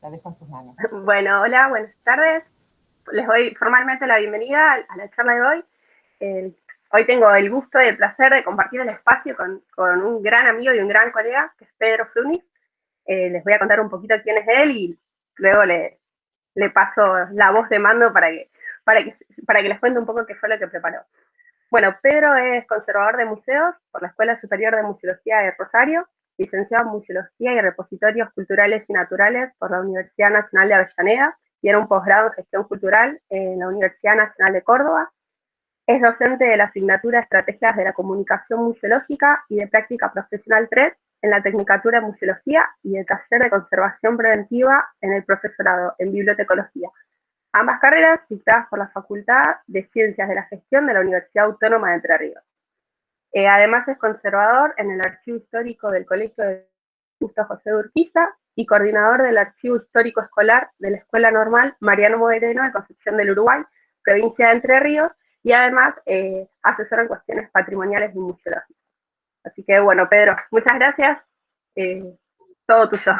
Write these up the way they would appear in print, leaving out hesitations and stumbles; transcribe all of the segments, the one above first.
La dejo en sus manos. Bueno, hola, buenas tardes. Les doy formalmente la bienvenida a la charla de hoy. Hoy tengo el gusto y el placer de compartir el espacio con un gran amigo y un gran colega, que es Pedro Frunis. Les voy a contar un poquito quién es él y luego le paso la voz de mando para que, para que les cuente un poco qué fue lo que preparó. Bueno, Pedro es conservador de museos por la Escuela Superior de Museología de Rosario, licenciado en Museología y Repositorios Culturales y Naturales por la Universidad Nacional de Avellaneda, y era un posgrado en Gestión Cultural en la Universidad Nacional de Córdoba. Es docente de la asignatura Estrategias de la Comunicación Museológica y de Práctica Profesional 3 en la Tecnicatura de Museología y el Taller de Conservación Preventiva en el Profesorado en Bibliotecología. Ambas carreras dictadas por la Facultad de Ciencias de la Gestión de la Universidad Autónoma de Entre Ríos. Además es conservador en el Archivo Histórico del Colegio de Justo José de Urquiza y coordinador del Archivo Histórico Escolar de la Escuela Normal Mariano Moreno de Concepción del Uruguay, provincia de Entre Ríos, y además asesora en cuestiones patrimoniales y museológicas. Así que bueno, Pedro, muchas gracias. Todo tuyo.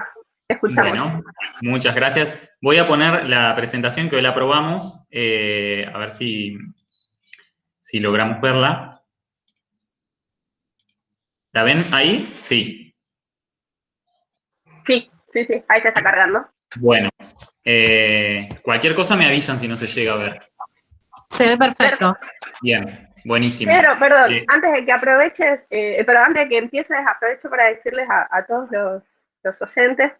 Te escuchamos. Bueno, muchas gracias. Voy a poner la presentación que hoy la probamos, a ver si logramos verla. ¿La ven ahí? Sí. Sí, ahí se está cargando. Bueno, cualquier cosa me avisan si no se llega a ver. Se ve perfecto. Bien, buenísimo. Pero, perdón, antes de que aproveches, pero antes de que empieces, aprovecho para decirles a todos los oyentes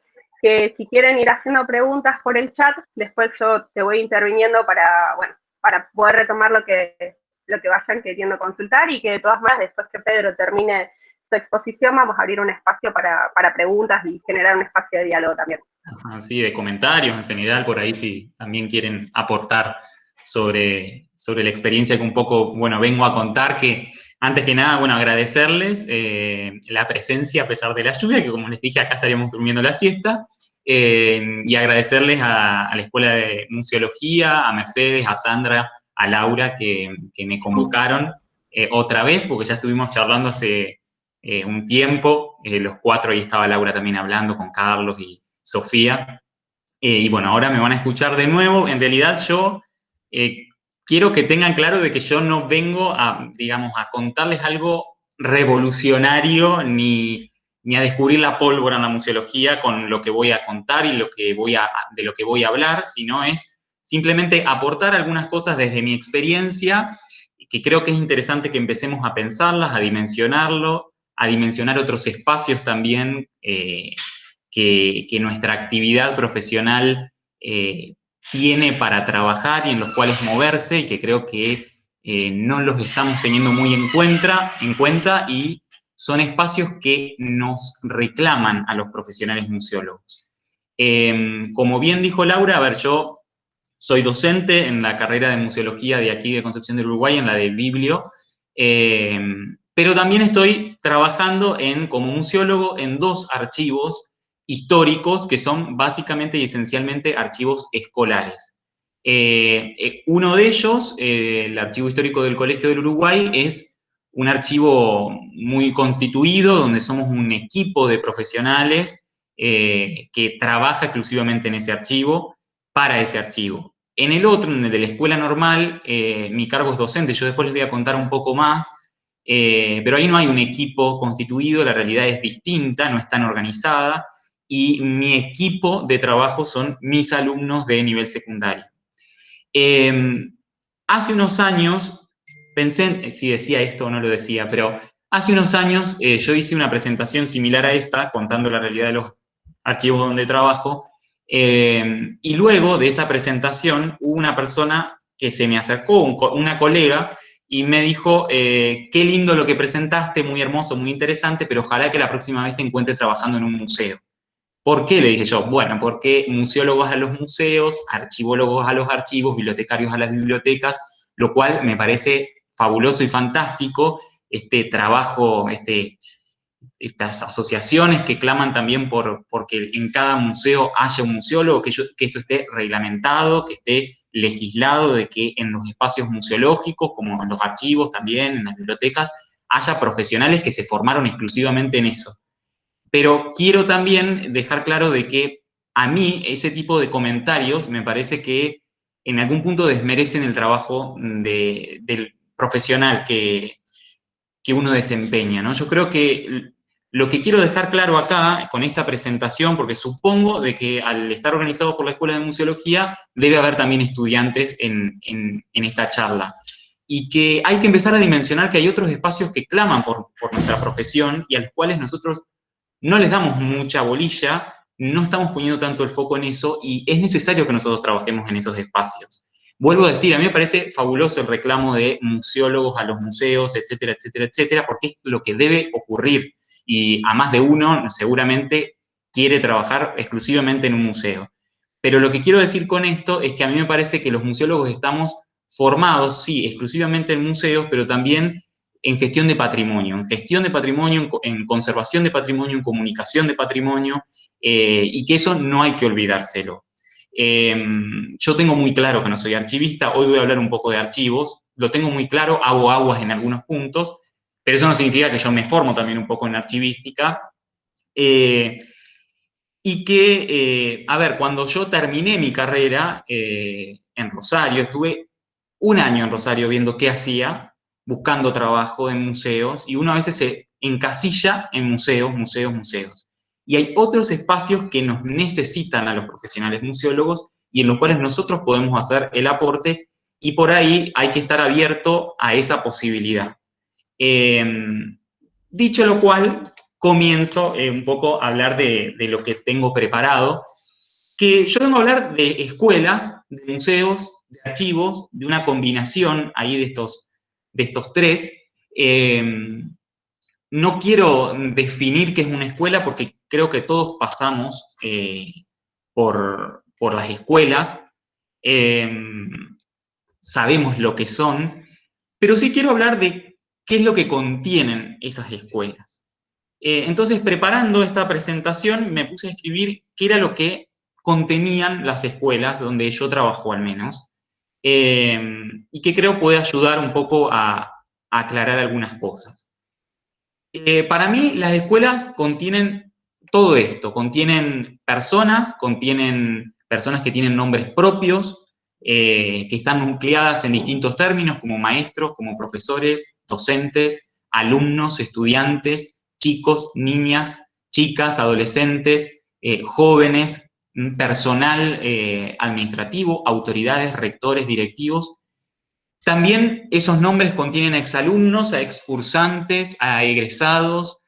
que si quieren ir haciendo preguntas por el chat, después yo te voy interviniendo para poder retomar lo que vayan queriendo consultar, y que de todas maneras, después que Pedro termine su exposición, vamos a abrir un espacio para preguntas y generar un espacio de diálogo también. Sí, de comentarios en general, por ahí si también quieren aportar sobre la experiencia que un poco, bueno, vengo a contar, que antes que nada, bueno, agradecerles la presencia a pesar de la lluvia, que como les dije, acá estaríamos durmiendo la siesta, y agradecerles a la Escuela de Museología, a Mercedes, a Sandra, a Laura, que me convocaron otra vez, porque ya estuvimos charlando hace un tiempo, los cuatro, ahí estaba Laura también hablando con Carlos y Sofía, y bueno, ahora me van a escuchar de nuevo. En realidad yo quiero que tengan claro de que yo no vengo a, digamos, a contarles algo revolucionario ni a descubrir la pólvora en la museología con lo que voy a contar y de lo que voy a hablar, sino es simplemente aportar algunas cosas desde mi experiencia, que creo que es interesante que empecemos a pensarlas, a dimensionarlo, a dimensionar otros espacios también que nuestra actividad profesional tiene para trabajar y en los cuales moverse, y que creo que no los estamos teniendo muy en cuenta, y son espacios que nos reclaman a los profesionales museólogos. Como bien dijo Laura, a ver, yo soy docente en la carrera de museología de aquí de Concepción del Uruguay, en la de Biblio, pero también estoy trabajando como museólogo en dos archivos históricos que son básicamente y esencialmente archivos escolares. Uno de ellos, el Archivo Histórico del Colegio del Uruguay, es un archivo muy constituido, donde somos un equipo de profesionales que trabaja exclusivamente en ese archivo, para ese archivo. En el otro, en el de la escuela normal, mi cargo es docente, yo después les voy a contar un poco más, pero ahí no hay un equipo constituido, la realidad es distinta, no es tan organizada, y mi equipo de trabajo son mis alumnos de nivel secundario. Hace unos años, pensé en si decía esto o no lo decía, pero hace unos años yo hice una presentación similar a esta, contando la realidad de los archivos donde trabajo, y luego de esa presentación hubo una persona que se me acercó, una colega, y me dijo, qué lindo lo que presentaste, muy hermoso, muy interesante, pero ojalá que la próxima vez te encuentre trabajando en un museo. ¿Por qué? Le dije yo, bueno, porque museólogos a los museos, archivólogos a los archivos, bibliotecarios a las bibliotecas, lo cual me parece fabuloso y fantástico, este trabajo, estas asociaciones que claman también porque en cada museo haya un museólogo, que esto esté reglamentado, que esté legislado, de que en los espacios museológicos, como en los archivos también, en las bibliotecas, haya profesionales que se formaron exclusivamente en eso. Pero quiero también dejar claro de que a mí ese tipo de comentarios me parece que en algún punto desmerecen el trabajo del profesional que uno desempeña, ¿no? Yo creo que lo que quiero dejar claro acá, con esta presentación, porque supongo de que al estar organizado por la Escuela de Museología, debe haber también estudiantes en esta charla. Y que hay que empezar a dimensionar que hay otros espacios que claman por nuestra profesión y a los cuales nosotros no les damos mucha bolilla, no estamos poniendo tanto el foco en eso y es necesario que nosotros trabajemos en esos espacios. Vuelvo a decir, a mí me parece fabuloso el reclamo de museólogos a los museos, etcétera, etcétera, etcétera, porque es lo que debe ocurrir y a más de uno seguramente quiere trabajar exclusivamente en un museo. Pero lo que quiero decir con esto es que a mí me parece que los museólogos estamos formados, sí, exclusivamente en museos, pero también en gestión de patrimonio, en conservación de patrimonio, en comunicación de patrimonio, y que eso no hay que olvidárselo. Yo tengo muy claro que no soy archivista, hoy voy a hablar un poco de archivos, lo tengo muy claro, hago aguas en algunos puntos, pero eso no significa que yo me formo también un poco en archivística, y que, a ver, cuando yo terminé mi carrera en Rosario, estuve un año en Rosario viendo qué hacía, buscando trabajo en museos, y uno a veces se encasilla en museos, museos, museos. Y hay otros espacios que nos necesitan a los profesionales museólogos y en los cuales nosotros podemos hacer el aporte, y por ahí hay que estar abierto a esa posibilidad. Dicho lo cual, comienzo un poco a hablar de lo que tengo preparado, que yo vengo a hablar de escuelas, de museos, de archivos, de una combinación ahí de estos tres. No quiero definir qué es una escuela porque creo que todos pasamos por las escuelas, sabemos lo que son, pero sí quiero hablar de qué es lo que contienen esas escuelas. Entonces, preparando esta presentación, me puse a escribir qué era lo que contenían las escuelas donde yo trabajo al menos, y que creo puede ayudar un poco a aclarar algunas cosas. Para mí, las escuelas contienen todo esto, contienen personas que tienen nombres propios, que están nucleadas en distintos términos, como maestros, como profesores, docentes, alumnos, estudiantes, chicos, niñas, chicas, adolescentes, jóvenes, personal administrativo, autoridades, rectores, directivos. También esos nombres contienen a exalumnos, a excursantes, a egresados,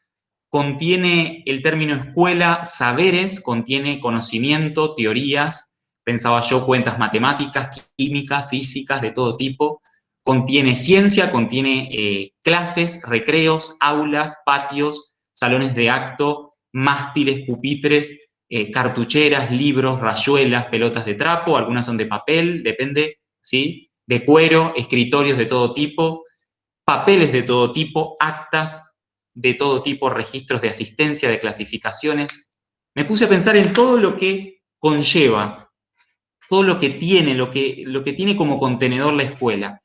contiene el término escuela, saberes, contiene conocimiento, teorías, pensaba yo, cuentas matemáticas, químicas, físicas, de todo tipo, contiene ciencia, contiene clases, recreos, aulas, patios, salones de acto, mástiles, pupitres, cartucheras, libros, rayuelas, pelotas de trapo, algunas son de papel, depende, ¿sí? De cuero, escritorios de todo tipo, papeles de todo tipo, actas de todo tipo, registros de asistencia, de clasificaciones. Me puse a pensar en todo lo que conlleva, todo lo que tiene, lo que tiene como contenedor la escuela.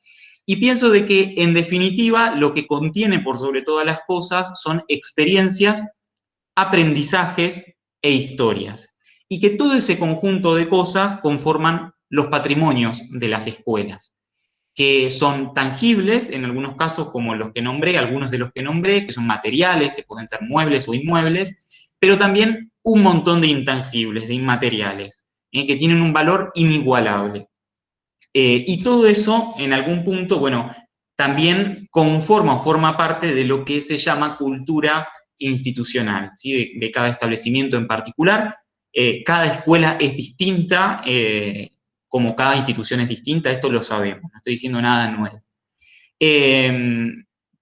Y pienso de que, en definitiva, lo que contiene por sobre todas las cosas son experiencias, aprendizajes e historias. Y que todo ese conjunto de cosas conforman los patrimonios de las escuelas, que son tangibles, en algunos casos como los que nombré, algunos de los que nombré, que son materiales, que pueden ser muebles o inmuebles, pero también un montón de intangibles, de inmateriales, que tienen un valor inigualable. Y todo eso, en algún punto, bueno, también conforma o forma parte de lo que se llama cultura institucional, ¿sí? de cada establecimiento en particular. Cada escuela es distinta, como cada institución es distinta, esto lo sabemos, no estoy diciendo nada nuevo.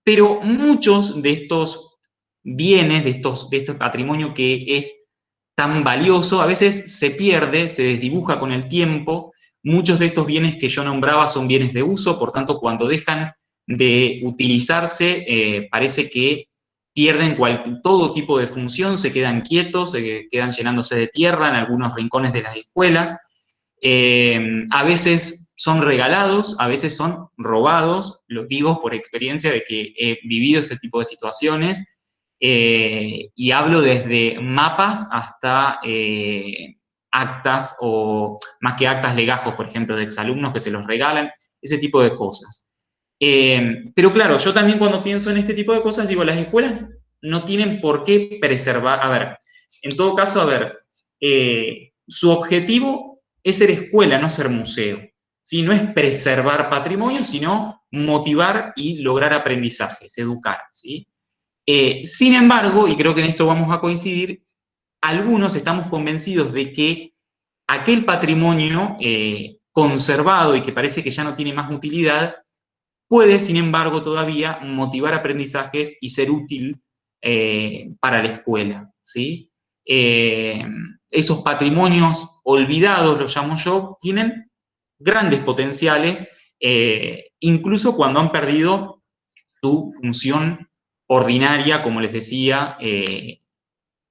Pero muchos de estos bienes, de este patrimonio que es tan valioso, a veces se pierde, se desdibuja con el tiempo. Muchos de estos bienes que yo nombraba son bienes de uso, por tanto, cuando dejan de utilizarse, parece que pierden todo tipo de función, se quedan quietos, se quedan llenándose de tierra en algunos rincones de las escuelas. A veces son regalados, a veces son robados, lo digo por experiencia de que he vivido ese tipo de situaciones, y hablo desde mapas hasta actas o más que actas, legajos, por ejemplo, de exalumnos que se los regalan, ese tipo de cosas. Pero claro, yo también cuando pienso en este tipo de cosas digo, las escuelas no tienen por qué preservar, a ver, en todo caso, a ver, su objetivo es ser escuela, no ser museo. ¿Sí? No es preservar patrimonio, sino motivar y lograr aprendizajes, educar. ¿Sí? Sin embargo, y creo que en esto vamos a coincidir, algunos estamos convencidos de que aquel patrimonio conservado y que parece que ya no tiene más utilidad, puede, sin embargo, todavía motivar aprendizajes y ser útil para la escuela. ¿Sí? Esos patrimonios olvidados, los llamo yo, tienen grandes potenciales, incluso cuando han perdido su función ordinaria, como les decía,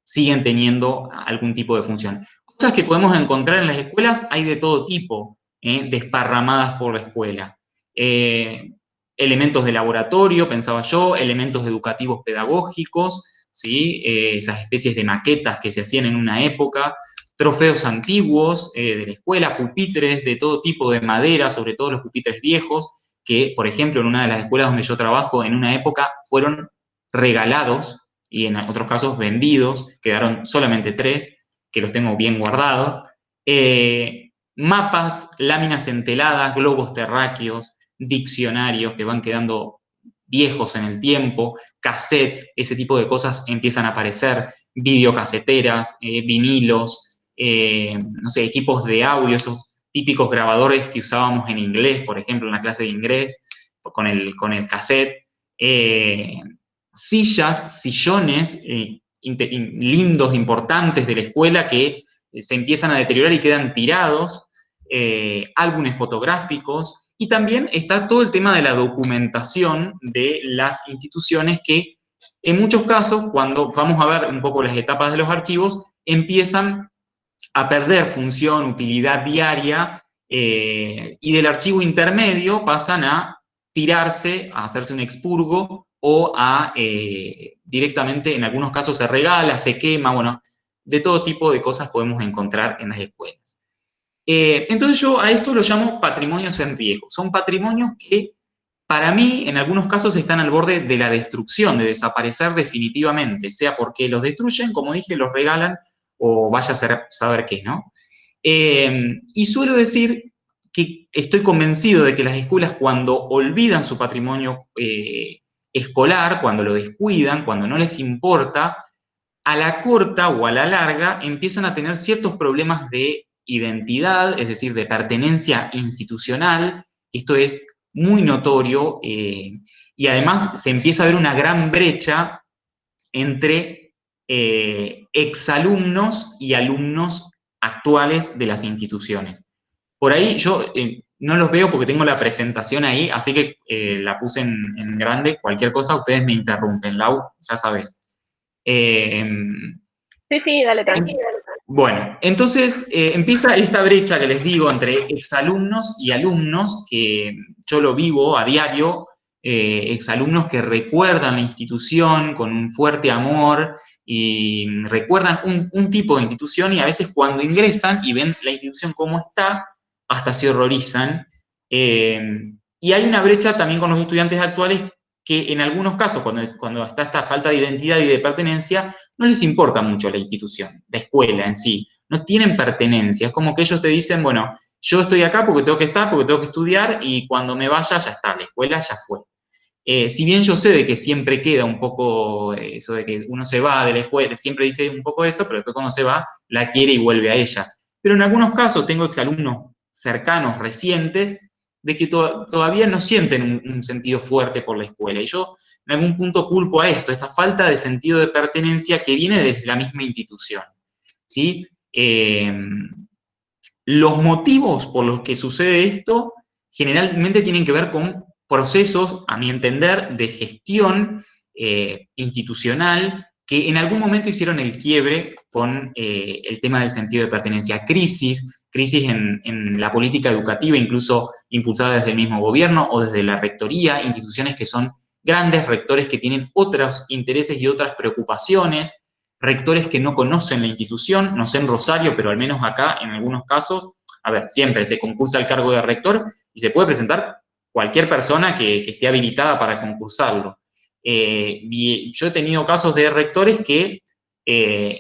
siguen teniendo algún tipo de función. Cosas que podemos encontrar en las escuelas hay de todo tipo, desparramadas por la escuela. Elementos de laboratorio, pensaba yo, elementos educativos pedagógicos, ¿sí? Esas especies de maquetas que se hacían en una época, trofeos antiguos de la escuela, pupitres de todo tipo de madera, sobre todo los pupitres viejos, que, por ejemplo, en una de las escuelas donde yo trabajo, en una época fueron regalados y en otros casos vendidos, quedaron solamente 3, que los tengo bien guardados. Mapas, láminas enteladas, globos terráqueos, diccionarios que van quedando viejos en el tiempo, cassettes, ese tipo de cosas empiezan a aparecer, videocaseteras, vinilos, no sé, equipos de audio, esos típicos grabadores que usábamos en inglés, por ejemplo, en la clase de inglés, con el cassette. Sillas, sillones lindos, importantes de la escuela que se empiezan a deteriorar y quedan tirados, álbumes fotográficos, y también está todo el tema de la documentación de las instituciones que en muchos casos, cuando vamos a ver un poco las etapas de los archivos, empiezan a perder función, utilidad diaria, y del archivo intermedio pasan a tirarse, a hacerse un expurgo o a directamente, en algunos casos se regala, se quema, bueno, de todo tipo de cosas podemos encontrar en las escuelas. Entonces yo a esto lo llamo patrimonios en riesgo. Son patrimonios que para mí en algunos casos están al borde de la destrucción, de desaparecer definitivamente, sea porque los destruyen, como dije, los regalan o vaya a saber qué, ¿no? Y suelo decir que estoy convencido de que las escuelas cuando olvidan su patrimonio escolar, cuando lo descuidan, cuando no les importa, a la corta o a la larga empiezan a tener ciertos problemas de identidad, es decir, de pertenencia institucional. Esto es muy notorio y además se empieza a ver una gran brecha entre exalumnos y alumnos actuales de las instituciones. Por ahí yo no los veo porque tengo la presentación ahí, así que la puse en grande. Cualquier cosa, ustedes me interrumpen, Lau, ya sabes. Sí, dale, tranquilo. Bueno, entonces empieza esta brecha que les digo entre exalumnos y alumnos, que yo lo vivo a diario, exalumnos que recuerdan la institución con un fuerte amor y recuerdan un tipo de institución y a veces cuando ingresan y ven la institución como está, hasta se horrorizan. Y hay una brecha también con los estudiantes actuales que en algunos casos, cuando está esta falta de identidad y de pertenencia, no les importa mucho la institución, la escuela en sí. No tienen pertenencia. Es como que ellos te dicen, bueno, yo estoy acá porque tengo que estar, porque tengo que estudiar, y cuando me vaya ya está, la escuela ya fue. Si bien yo sé de que siempre queda un poco eso de que uno se va de la escuela, siempre dice un poco eso, pero después cuando se va, la quiere y vuelve a ella. Pero en algunos casos tengo exalumnos cercanos, recientes, de que todavía no sienten un sentido fuerte por la escuela. Y yo en algún punto culpo a esto, esta falta de sentido de pertenencia que viene desde la misma institución. ¿Sí? Los motivos por los que sucede esto generalmente tienen que ver con procesos, a mi entender, de gestión institucional que en algún momento hicieron el quiebre con el tema del sentido de pertenencia. Crisis en la política educativa, incluso impulsada desde el mismo gobierno o desde la rectoría, instituciones que son grandes rectores que tienen otros intereses y otras preocupaciones. rectores que no conocen la institución, no sé en Rosario, pero al menos acá, en algunos casos, a ver, siempre se concursa el cargo de rector y se puede presentar cualquier persona que esté habilitada para concursarlo. Yo he tenido casos de rectores que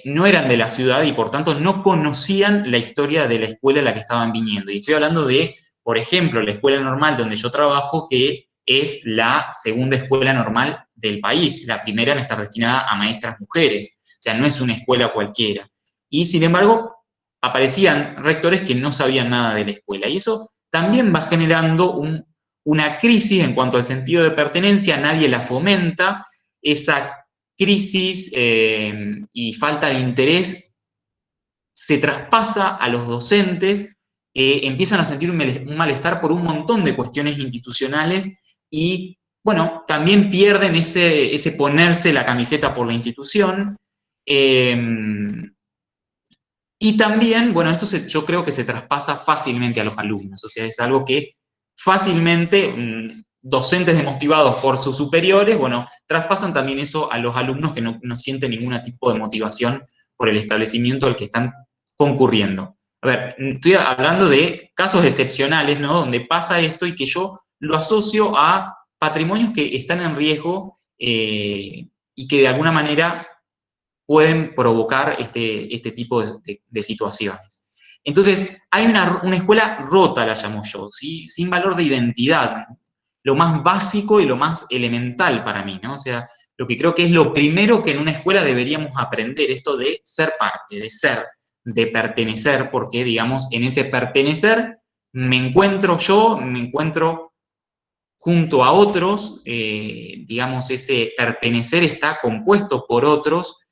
no eran de la ciudad y por tanto no conocían la historia de la escuela a la que estaban viniendo. Y estoy hablando de, por ejemplo, la escuela normal donde yo trabajo, que es la segunda escuela normal del país. La primera no está destinada a maestras mujeres, o sea, no es una escuela cualquiera. Y sin embargo, aparecían rectores que no sabían nada de la escuela. Y eso también va generando una crisis en cuanto al sentido de pertenencia, nadie la fomenta, esa crisis y falta de interés se traspasa a los docentes, empiezan a sentir un malestar por un montón de cuestiones institucionales y, bueno, también pierden ese ponerse la camiseta por la institución. Y también, bueno, esto yo creo que se traspasa fácilmente a los alumnos, o sea, es algo que fácilmente docentes desmotivados por sus superiores, bueno, traspasan también eso a los alumnos que no sienten ningún tipo de motivación por el establecimiento al que están concurriendo. A ver, estoy hablando de casos excepcionales, ¿no? Donde pasa esto y que yo lo asocio a patrimonios que están en riesgo y que de alguna manera pueden provocar este tipo de situaciones. Entonces, hay una escuela rota, la llamo yo, ¿sí? Sin valor de identidad, lo más básico y lo más elemental para mí, ¿no? O sea, lo que creo que es lo primero que en una escuela deberíamos aprender, esto de ser parte, de ser, de pertenecer, porque, digamos, en ese pertenecer me encuentro yo, me encuentro junto a otros, digamos, ese pertenecer está compuesto por otros,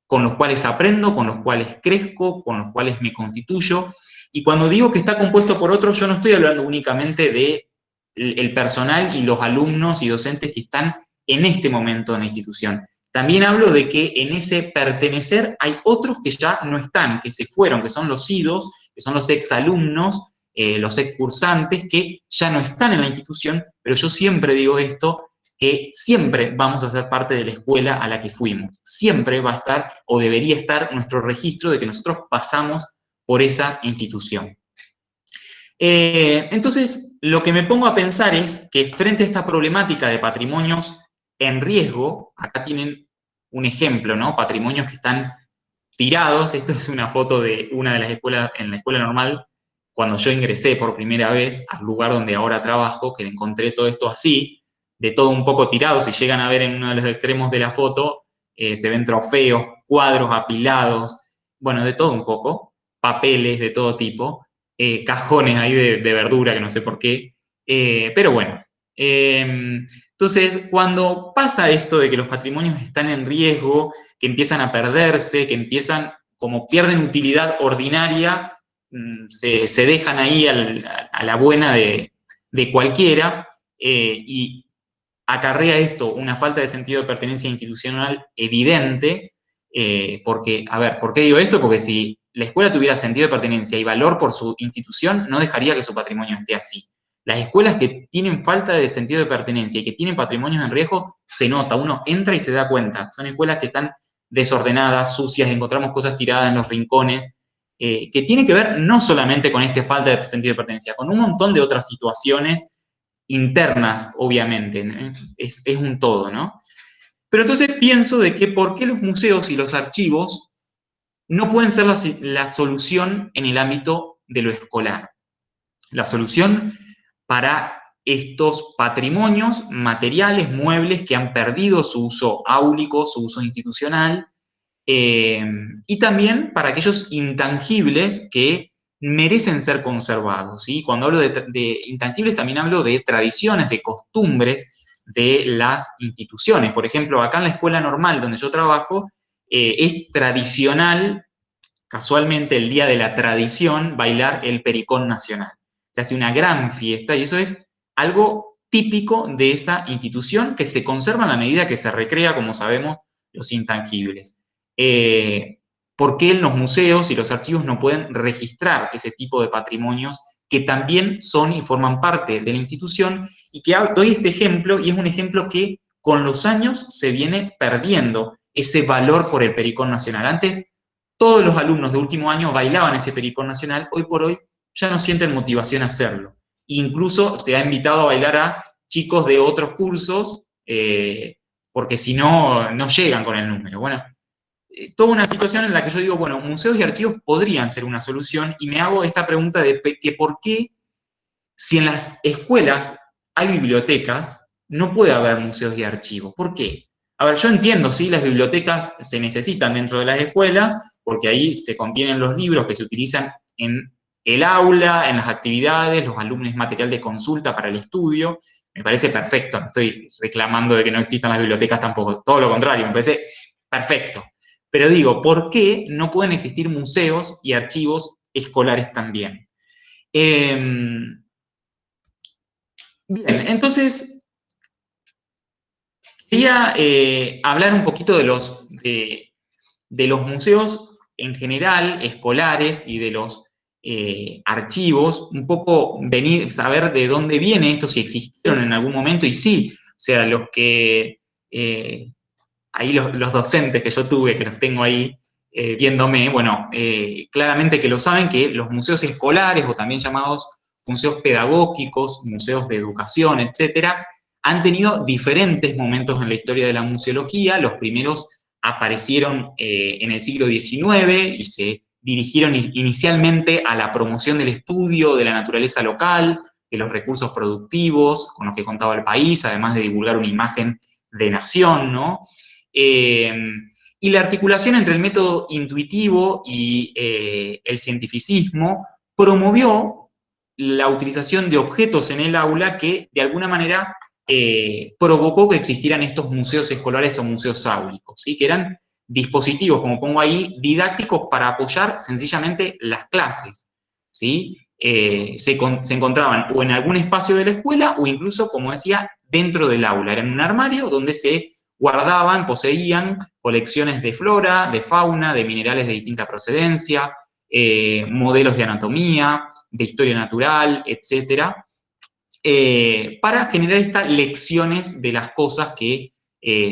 con los cuales aprendo, con los cuales crezco, con los cuales me constituyo. Y cuando digo que está compuesto por otros, yo no estoy hablando únicamente de el personal y los alumnos y docentes que están en este momento en la institución. También hablo de que en ese pertenecer hay otros que ya no están, que se fueron, que son los idos, que son los exalumnos, los excursantes, que ya no están en la institución, pero yo siempre digo esto, que siempre vamos a ser parte de la escuela a la que fuimos. Siempre va a estar o debería estar nuestro registro de que nosotros pasamos por esa institución. Entonces, lo que me pongo a pensar es que frente a esta problemática de patrimonios en riesgo, acá tienen un ejemplo, ¿no? Patrimonios que están tirados. Esto es una foto de una de las escuelas, en la escuela normal, cuando yo ingresé por primera vez al lugar donde ahora trabajo, que encontré todo esto así, de todo un poco tirado. Si llegan a ver en uno de los extremos de la foto, se ven trofeos, cuadros apilados, bueno, de todo un poco, papeles de todo tipo, cajones ahí de verdura, que no sé por qué, pero bueno. Entonces, cuando pasa esto de que los patrimonios están en riesgo, que empiezan a perderse, que empiezan, como pierden utilidad ordinaria, se dejan ahí a la buena de cualquiera, y acarrea esto una falta de sentido de pertenencia institucional evidente, porque, a ver, ¿por qué digo esto? Porque si la escuela tuviera sentido de pertenencia y valor por su institución, no dejaría que su patrimonio esté así. Las escuelas que tienen falta de sentido de pertenencia y que tienen patrimonios en riesgo, se nota, uno entra y se da cuenta. Son escuelas que están desordenadas, sucias, encontramos cosas tiradas en los rincones, que tiene que ver no solamente con esta falta de sentido de pertenencia, con un montón de otras situaciones internas, obviamente, ¿no? Es un todo, ¿no? Pero entonces pienso de que ¿por qué los museos y los archivos no pueden ser la solución en el ámbito de lo escolar? La solución para estos patrimonios materiales, muebles que han perdido su uso áulico, su uso institucional, y también para aquellos intangibles que merecen ser conservados, ¿sí? Cuando hablo de intangibles también hablo de tradiciones, de costumbres de las instituciones. Por ejemplo, acá en la escuela normal donde yo trabajo, es tradicional, casualmente el día de la tradición, bailar el pericón nacional. Se hace una gran fiesta y eso es algo típico de esa institución que se conserva en la medida que se recrea, como sabemos, los intangibles. ¿Por qué los museos y los archivos no pueden registrar ese tipo de patrimonios que también son y forman parte de la institución? Y que doy este ejemplo, y es un ejemplo que con los años se viene perdiendo ese valor por el Pericón Nacional. Antes, todos los alumnos de último año bailaban ese Pericón Nacional, hoy por hoy ya no sienten motivación a hacerlo. Incluso se ha invitado a bailar a chicos de otros cursos, porque si no, no llegan con el número. Bueno, toda una situación en la que yo digo, bueno, museos y archivos podrían ser una solución, y me hago esta pregunta de que por qué, si en las escuelas hay bibliotecas, no puede haber museos y archivos. ¿Por qué? A ver, yo entiendo, sí, las bibliotecas se necesitan dentro de las escuelas, porque ahí se contienen los libros que se utilizan en el aula, en las actividades, los alumnos, material de consulta para el estudio. Me parece perfecto, no estoy reclamando de que no existan las bibliotecas tampoco, todo lo contrario, me parece perfecto. Pero digo, ¿por qué no pueden existir museos y archivos escolares también? Bien, entonces, quería hablar un poquito de los museos en general, escolares, y de los archivos, un poco saber de dónde viene esto, si existieron en algún momento, y sí, o sea, los que, ahí los docentes que yo tuve, que los tengo ahí viéndome, bueno, claramente que lo saben, que los museos escolares, o también llamados museos pedagógicos, museos de educación, etcétera, han tenido diferentes momentos en la historia de la museología. Los primeros aparecieron en el siglo XIX y se dirigieron inicialmente a la promoción del estudio de la naturaleza local, de los recursos productivos con los que contaba el país, además de divulgar una imagen de nación, ¿no? Y la articulación entre el método intuitivo y el cientificismo promovió la utilización de objetos en el aula que, de alguna manera, provocó que existieran estos museos escolares o museos áulicos, ¿sí? Que eran dispositivos, como pongo ahí, didácticos para apoyar sencillamente las clases, ¿sí? Se encontraban o en algún espacio de la escuela o incluso, como decía, dentro del aula. Era en un armario donde se guardaban, poseían colecciones de flora, de fauna, de minerales de distinta procedencia, modelos de anatomía, de historia natural, etcétera, para generar estas lecciones de las cosas que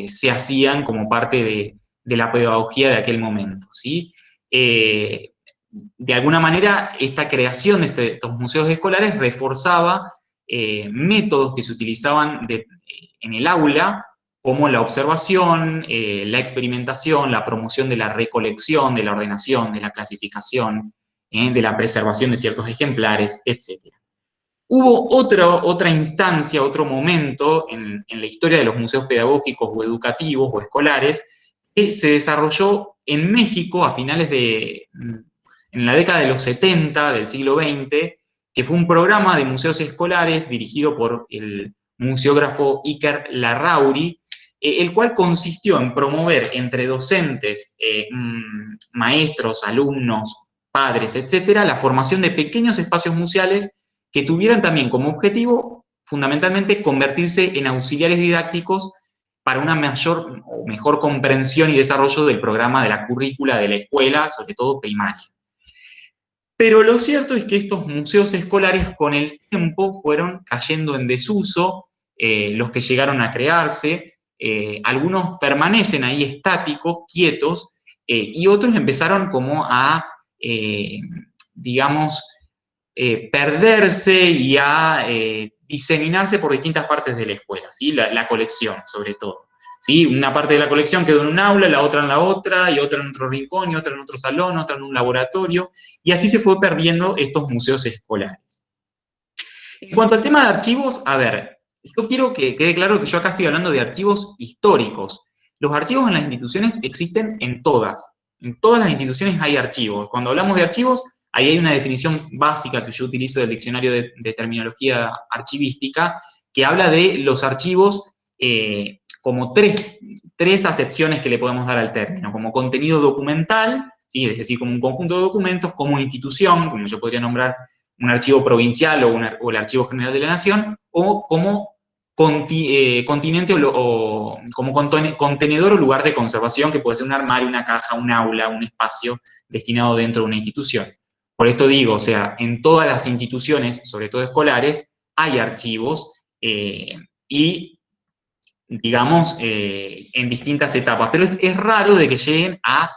se hacían como parte de la pedagogía de aquel momento, ¿sí? De alguna manera, esta creación de estos museos escolares reforzaba métodos que se utilizaban en el aula, como la observación, la experimentación, la promoción de la recolección, de la ordenación, de la clasificación, de la preservación de ciertos ejemplares, etc. Hubo otra instancia, otro momento en la historia de los museos pedagógicos o educativos o escolares, que se desarrolló en México a finales en la década de los 70 del siglo XX, que fue un programa de museos escolares dirigido por el museógrafo Iker Larrauri, el cual consistió en promover entre docentes, maestros, alumnos, padres, etcétera, la formación de pequeños espacios museales que tuvieran también como objetivo, fundamentalmente, convertirse en auxiliares didácticos para una mayor o mejor comprensión y desarrollo del programa de la currícula de la escuela, sobre todo primaria. Pero lo cierto es que estos museos escolares con el tiempo fueron cayendo en desuso, los que llegaron a crearse, algunos permanecen ahí estáticos, quietos, y otros empezaron como a, digamos, perderse y a diseminarse por distintas partes de la escuela, ¿sí? La colección, sobre todo. ¿Sí? Una parte de la colección quedó en un aula, la otra en la otra, y otra en otro rincón, y otra en otro salón, otra en un laboratorio, y así se fue perdiendo estos museos escolares. En cuanto al tema de archivos, a ver, yo quiero que quede claro que yo acá estoy hablando de archivos históricos. Los archivos en las instituciones existen en todas las instituciones hay archivos. Cuando hablamos de archivos, ahí hay una definición básica que yo utilizo del diccionario de terminología archivística, que habla de los archivos como tres acepciones que le podemos dar al término, como contenido documental, ¿sí? Es decir, como un conjunto de documentos, como institución, como yo podría nombrar un archivo provincial o el Archivo General de la Nación, o como continente o como contenedor o lugar de conservación, que puede ser un armario, una caja, un aula, un espacio destinado dentro de una institución. Por esto digo, o sea, en todas las instituciones, sobre todo escolares, hay archivos y digamos, en distintas etapas. Pero es raro de que lleguen a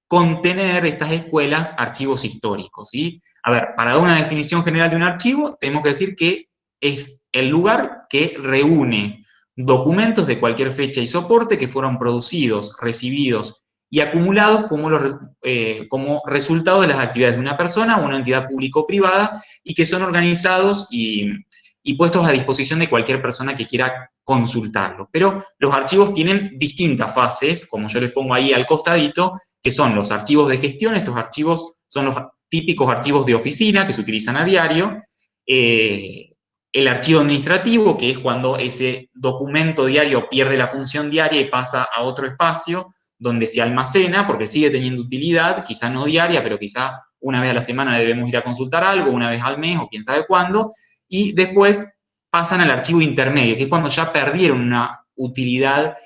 contener estas escuelas archivos históricos, ¿sí? A ver, para dar una definición general de un archivo, tenemos que decir que es el lugar que reúne documentos de cualquier fecha y soporte que fueron producidos, recibidos y acumulados como resultado de las actividades de una persona o una entidad pública o privada y que son organizados y puestos a disposición de cualquier persona que quiera consultarlo. Pero los archivos tienen distintas fases, como yo les pongo ahí al costadito, que son los archivos de gestión. Estos archivos son los típicos archivos de oficina que se utilizan a diario. El archivo administrativo, que es cuando ese documento diario pierde la función diaria y pasa a otro espacio donde se almacena, porque sigue teniendo utilidad, quizá no diaria, pero quizá una vez a la semana debemos ir a consultar algo, una vez al mes o quién sabe cuándo, y después pasan al archivo intermedio, que es cuando ya perdieron una utilidad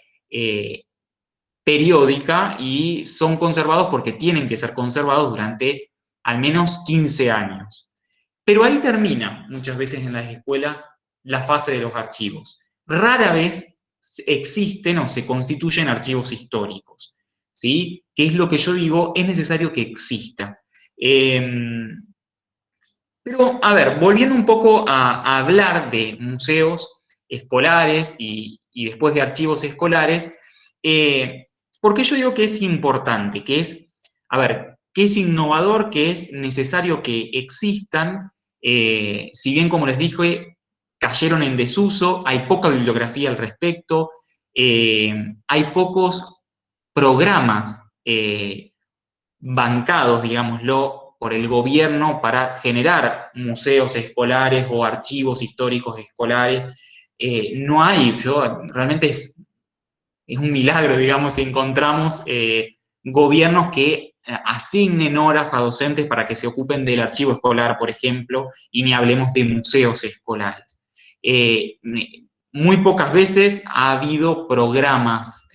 periódica y son conservados porque tienen que ser conservados durante al menos 15 años. Pero ahí termina, muchas veces en las escuelas, la fase de los archivos. Rara vez existen o se constituyen archivos históricos, ¿sí? Que es lo que yo digo, es necesario que exista. Pero, a ver, volviendo un poco a hablar de museos escolares y después de archivos escolares, ¿por qué yo digo que es importante? Que es, a ver, que es innovador, que es necesario que existan, si bien, como les dije, cayeron en desuso, hay poca bibliografía al respecto, hay pocos programas bancados, digámoslo, por el gobierno para generar museos escolares o archivos históricos escolares. No hay, realmente es un milagro, digamos, si encontramos gobiernos que asignen horas a docentes para que se ocupen del archivo escolar, por ejemplo, y ni hablemos de museos escolares. Muy pocas veces ha habido programas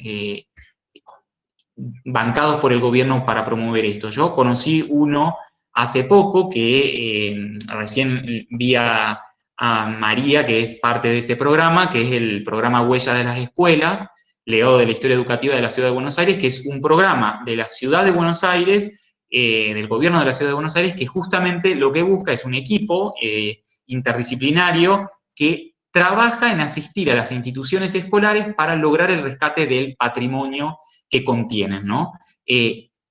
bancados por el gobierno para promover esto. Yo conocí uno hace poco que recién vi a María, que es parte de ese programa, que es el programa Huella de las Escuelas, legado de la historia educativa de la Ciudad de Buenos Aires, que es un programa de la Ciudad de Buenos Aires, del gobierno de la Ciudad de Buenos Aires, que justamente lo que busca es un equipo interdisciplinario que trabaja en asistir a las instituciones escolares para lograr el rescate del patrimonio que contienen, ¿no?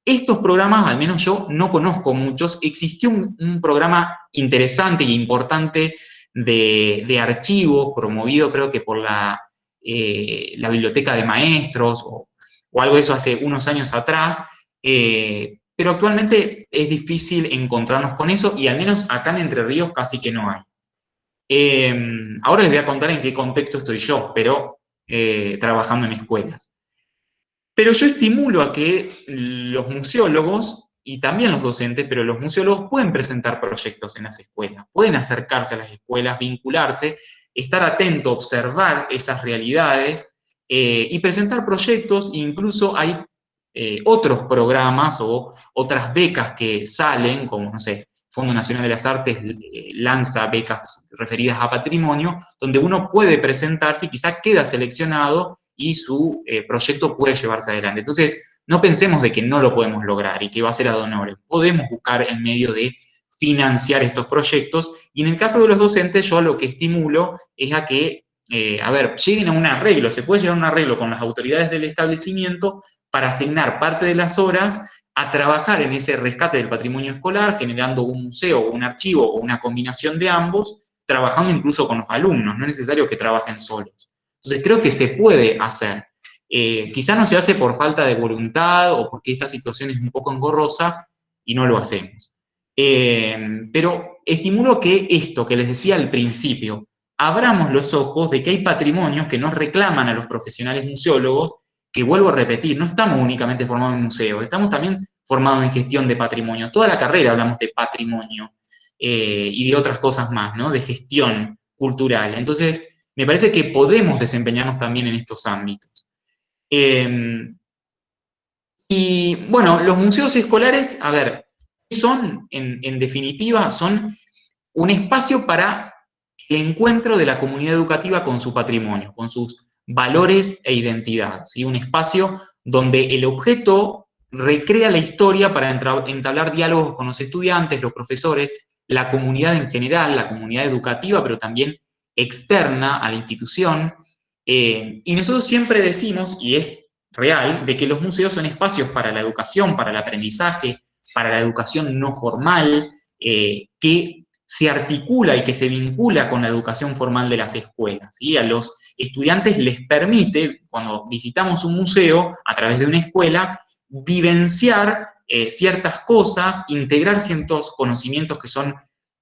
Estos programas, al menos yo no conozco muchos. Existió un programa interesante e importante de archivos, promovido creo que por la Biblioteca de Maestros o algo de eso hace unos años atrás, pero actualmente es difícil encontrarnos con eso y al menos acá en Entre Ríos casi que no hay. Ahora les voy a contar en qué contexto estoy yo, pero trabajando en escuelas. Pero yo estimulo a que los museólogos, y también los docentes, pero los museólogos pueden presentar proyectos en las escuelas, pueden acercarse a las escuelas, vincularse, estar atento, observar esas realidades y presentar proyectos. Incluso hay otros programas o otras becas que salen, como, no sé, Fondo Nacional de las Artes lanza becas referidas a patrimonio, donde uno puede presentarse y quizá queda seleccionado y su proyecto puede llevarse adelante. Entonces, no pensemos de que no lo podemos lograr y que va a ser ad honorem. Podemos buscar el medio de financiar estos proyectos, y en el caso de los docentes, yo lo que estimulo es a que, a ver, lleguen a un arreglo. Se puede llegar a un arreglo con las autoridades del establecimiento para asignar parte de las horas a trabajar en ese rescate del patrimonio escolar, generando un museo, un archivo o una combinación de ambos, trabajando incluso con los alumnos. No es necesario que trabajen solos. Entonces creo que se puede hacer. Quizá no se hace por falta de voluntad o porque esta situación es un poco engorrosa y no lo hacemos. Pero estimulo que esto que les decía al principio, abramos los ojos de que hay patrimonios que nos reclaman a los profesionales museólogos, que vuelvo a repetir, no estamos únicamente formados en museos, estamos también formados en gestión de patrimonio. Toda la carrera hablamos de patrimonio y de otras cosas más, ¿no? De gestión cultural. Entonces, me parece que podemos desempeñarnos también en estos ámbitos. Y bueno, los museos escolares, a ver, son, en definitiva, son un espacio para el encuentro de la comunidad educativa con su patrimonio, con sus valores e identidad, ¿sí? Un espacio donde el objeto recrea la historia para entablar diálogos con los estudiantes, los profesores, la comunidad en general, la comunidad educativa, pero también externa a la institución. Y nosotros siempre decimos, y es real, de que los museos son espacios para la educación, para el aprendizaje, para la educación no formal, que se articula y que se vincula con la educación formal de las escuelas, ¿sí? A los estudiantes les permite, cuando visitamos un museo a través de una escuela, vivenciar ciertas cosas, integrar ciertos conocimientos que son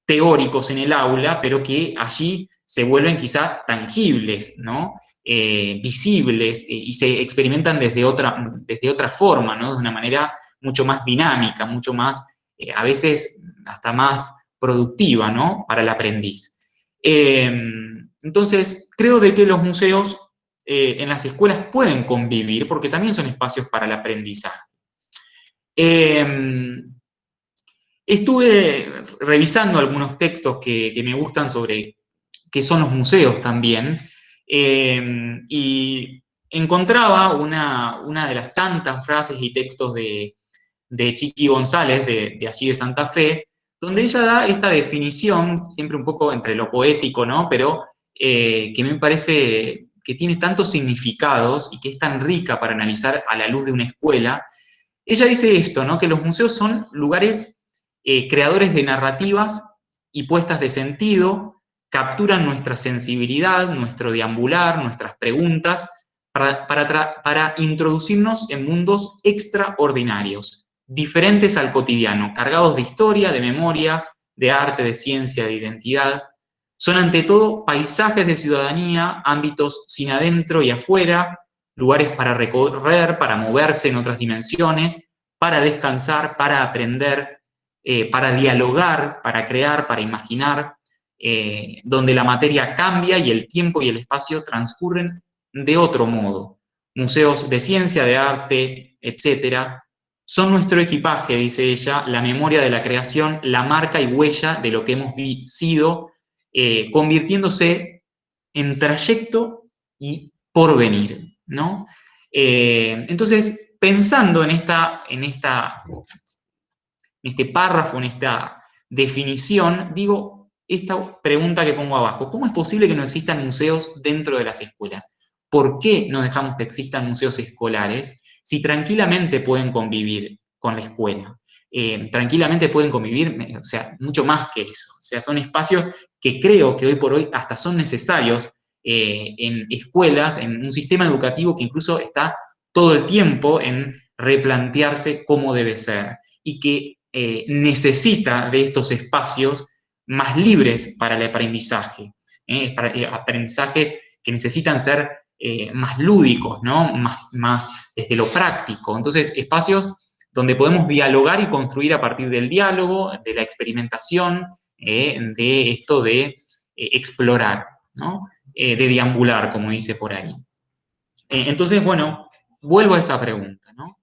teóricos en el aula, pero que allí se vuelven quizá tangibles, ¿no? Visibles, y se experimentan desde otra forma, ¿no? De una manera mucho más dinámica, mucho más, a veces hasta más productiva, ¿no? Para el aprendiz. Entonces, creo de que los museos en las escuelas pueden convivir, porque también son espacios para el aprendizaje. Estuve revisando algunos textos que me gustan sobre qué son los museos también, y encontraba una de las tantas frases y textos de Chiqui González, de allí de Santa Fe, donde ella da esta definición, siempre un poco entre lo poético, ¿no? Pero que me parece que tiene tantos significados y que es tan rica para analizar a la luz de una escuela. Ella dice esto, ¿no? Que los museos son lugares creadores de narrativas y puestas de sentido, capturan nuestra sensibilidad, nuestro deambular, nuestras preguntas, para introducirnos en mundos extraordinarios, diferentes al cotidiano, cargados de historia, de memoria, de arte, de ciencia, de identidad. Son ante todo paisajes de ciudadanía, ámbitos sin adentro y afuera, lugares para recorrer, para moverse en otras dimensiones, para descansar, para aprender, para dialogar, para crear, para imaginar, donde la materia cambia y el tiempo y el espacio transcurren de otro modo. Museos de ciencia, de arte, etcétera, son nuestro equipaje, dice ella, la memoria de la creación, la marca y huella de lo que hemos sido, convirtiéndose en trayecto y porvenir, ¿no? Entonces, pensando en este párrafo, en esta definición, digo esta pregunta que pongo abajo: ¿cómo es posible que no existan museos dentro de las escuelas? ¿Por qué no dejamos que existan museos escolares si tranquilamente pueden convivir con la escuela? Tranquilamente pueden convivir, o sea, mucho más que eso. O sea, son espacios que creo que hoy por hoy hasta son necesarios en escuelas, en un sistema educativo que incluso está todo el tiempo en replantearse cómo debe ser, y que necesita de estos espacios más libres para el aprendizaje, aprendizajes que necesitan ser más lúdicos, ¿no? Más desde lo práctico. Entonces, espacios donde podemos dialogar y construir a partir del diálogo, de la experimentación, de esto de explorar, ¿no? De deambular, como dice por ahí. Entonces, bueno, vuelvo a esa pregunta, ¿no?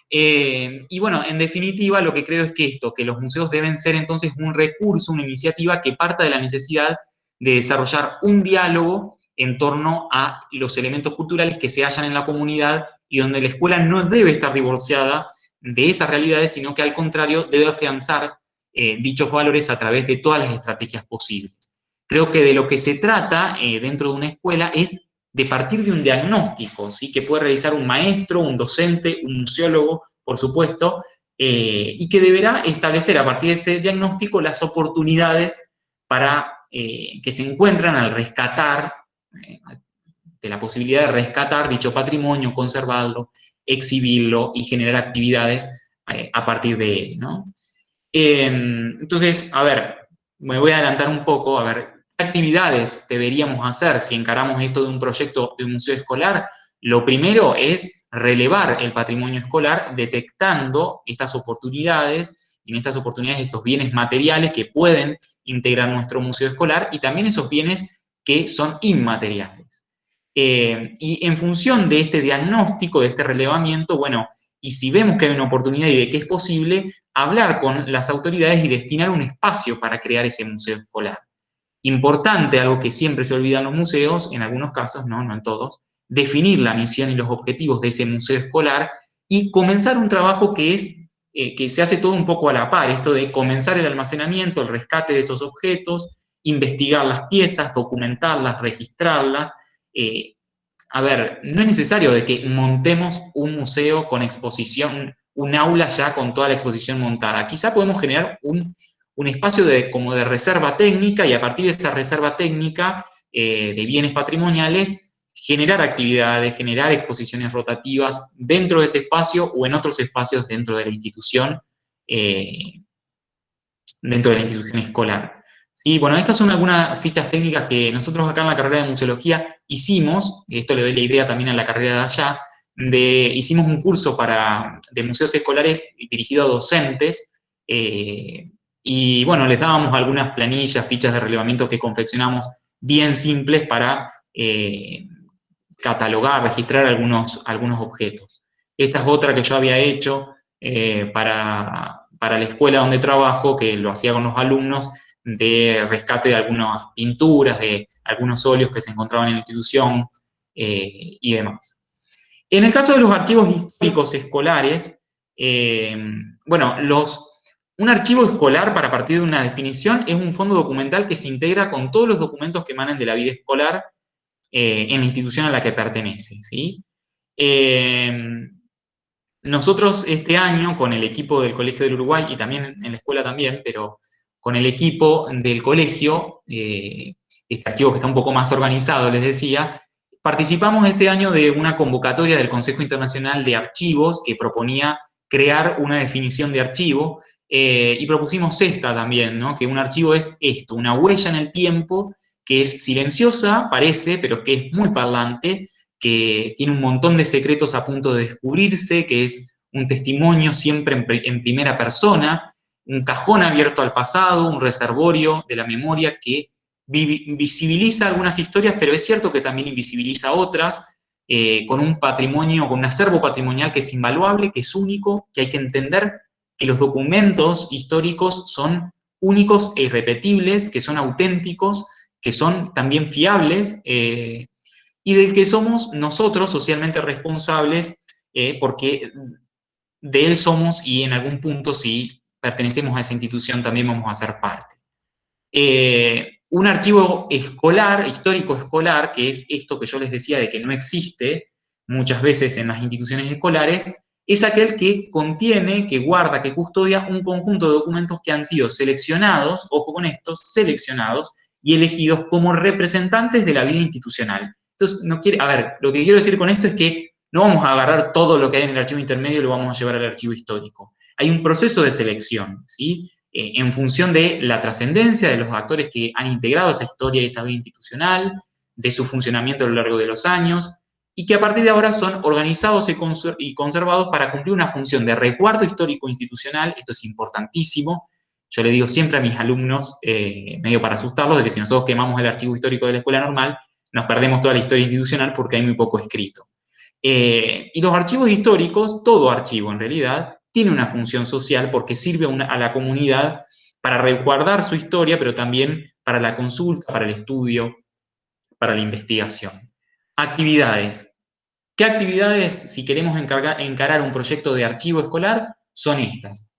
Y bueno, en definitiva, lo que creo es que los museos deben ser entonces un recurso, una iniciativa que parta de la necesidad de desarrollar un diálogo en torno a los elementos culturales que se hallan en la comunidad, y donde la escuela no debe estar divorciada de esas realidades, sino que al contrario debe afianzar dichos valores a través de todas las estrategias posibles. Creo que de lo que se trata dentro de una escuela es de partir de un diagnóstico, ¿sí? Que puede realizar un maestro, un docente, un museólogo, por supuesto, y que deberá establecer a partir de ese diagnóstico las oportunidades para que se encuentran al rescatar, de la posibilidad de rescatar dicho patrimonio, conservarlo, exhibirlo y generar actividades a partir de él, ¿no? Entonces, a ver, me voy a adelantar un poco, a ver, ¿qué actividades deberíamos hacer si encaramos esto de un proyecto de un museo escolar? Lo primero es relevar el patrimonio escolar, detectando estas oportunidades, y en estas oportunidades estos bienes materiales que pueden integrar nuestro museo escolar, y también esos bienes que son inmateriales. Y en función de este diagnóstico, de este relevamiento, bueno, y si vemos que hay una oportunidad y de que es posible, hablar con las autoridades y destinar un espacio para crear ese museo escolar. Importante, algo que siempre se olvida en los museos, en algunos casos, no en todos, definir la misión y los objetivos de ese museo escolar y comenzar un trabajo que se hace todo un poco a la par, esto de comenzar el almacenamiento, el rescate de esos objetos, investigar las piezas, documentarlas, registrarlas. A ver, no es necesario de que montemos un museo con exposición, un aula ya con toda la exposición montada. Quizá podemos generar un espacio como de reserva técnica y a partir de esa reserva técnica de bienes patrimoniales, generar actividades, generar exposiciones rotativas dentro de ese espacio o en otros espacios dentro de la institución escolar. Y bueno, estas son algunas fichas técnicas que nosotros acá en la carrera de museología hicimos, y esto le doy la idea también a la carrera de allá, hicimos un curso de museos escolares dirigido a docentes, y bueno, les dábamos algunas planillas, fichas de relevamiento que confeccionamos bien simples para catalogar, registrar algunos objetos. Esta es otra que yo había hecho para la escuela donde trabajo, que lo hacía con los alumnos, de rescate de algunas pinturas, de algunos óleos que se encontraban en la institución y demás. En el caso de los archivos históricos escolares, bueno, un archivo escolar, para partir de una definición, es un fondo documental que se integra con todos los documentos que emanen de la vida escolar en la institución a la que pertenece, ¿sí? Nosotros este año, con el equipo del Colegio del Uruguay, y también en la escuela también, pero con el equipo del colegio, este archivo que está un poco más organizado, les decía, participamos este año de una convocatoria del Consejo Internacional de Archivos que proponía crear una definición de archivo, y propusimos esta también, ¿no? Que un archivo es esto, una huella en el tiempo que es silenciosa, parece, pero que es muy parlante, que tiene un montón de secretos a punto de descubrirse, que es un testimonio siempre en primera persona, un cajón abierto al pasado, un reservorio de la memoria que visibiliza algunas historias, pero es cierto que también invisibiliza otras, con un patrimonio, con un acervo patrimonial que es invaluable, que es único, que hay que entender que los documentos históricos son únicos e irrepetibles, que son auténticos, que son también fiables, y del que somos nosotros socialmente responsables, porque de él somos y en algún punto, si pertenecemos a esa institución, también vamos a ser parte. Un archivo escolar, histórico escolar, que es esto que yo les decía de que no existe muchas veces en las instituciones escolares, es aquel que contiene, que guarda, que custodia un conjunto de documentos que han sido seleccionados, ojo con estos, seleccionados y elegidos como representantes de la vida institucional. Entonces, a ver, lo que quiero decir con esto es que no vamos a agarrar todo lo que hay en el archivo intermedio y lo vamos a llevar al archivo histórico. Hay un proceso de selección, ¿sí? En función de la trascendencia de los actores que han integrado esa historia y esa vida institucional, de su funcionamiento a lo largo de los años, y que a partir de ahora son organizados y conservados para cumplir una función de resguardo histórico institucional. Esto es importantísimo. Yo le digo siempre a mis alumnos, medio para asustarlos, de que si nosotros quemamos el archivo histórico de la escuela normal, nos perdemos toda la historia institucional porque hay muy poco escrito. Y los archivos históricos, todo archivo en realidad, tiene una función social porque sirve a la comunidad para resguardar su historia, pero también para la consulta, para el estudio, para la investigación. Actividades. ¿Qué actividades, si queremos encarar un proyecto de archivo escolar, son estas?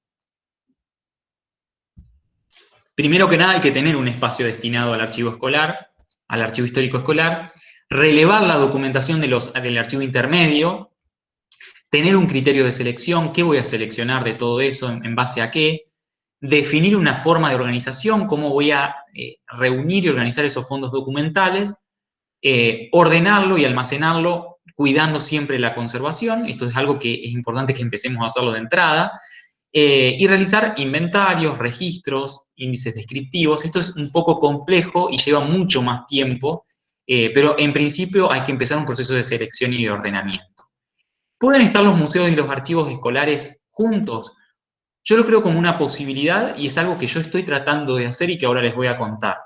Primero que nada hay que tener un espacio destinado al archivo escolar, al archivo histórico escolar, relevar la documentación del archivo intermedio, tener un criterio de selección, qué voy a seleccionar de todo eso, en base a qué, definir una forma de organización, cómo voy a reunir y organizar esos fondos documentales, ordenarlo y almacenarlo, cuidando siempre la conservación. Esto es algo que es importante que empecemos a hacerlo de entrada. Y realizar inventarios, registros, índices descriptivos. Esto es un poco complejo y lleva mucho más tiempo, pero en principio hay que empezar un proceso de selección y de ordenamiento. ¿Pueden estar los museos y los archivos escolares juntos? Yo lo creo como una posibilidad y es algo que yo estoy tratando de hacer y que ahora les voy a contar.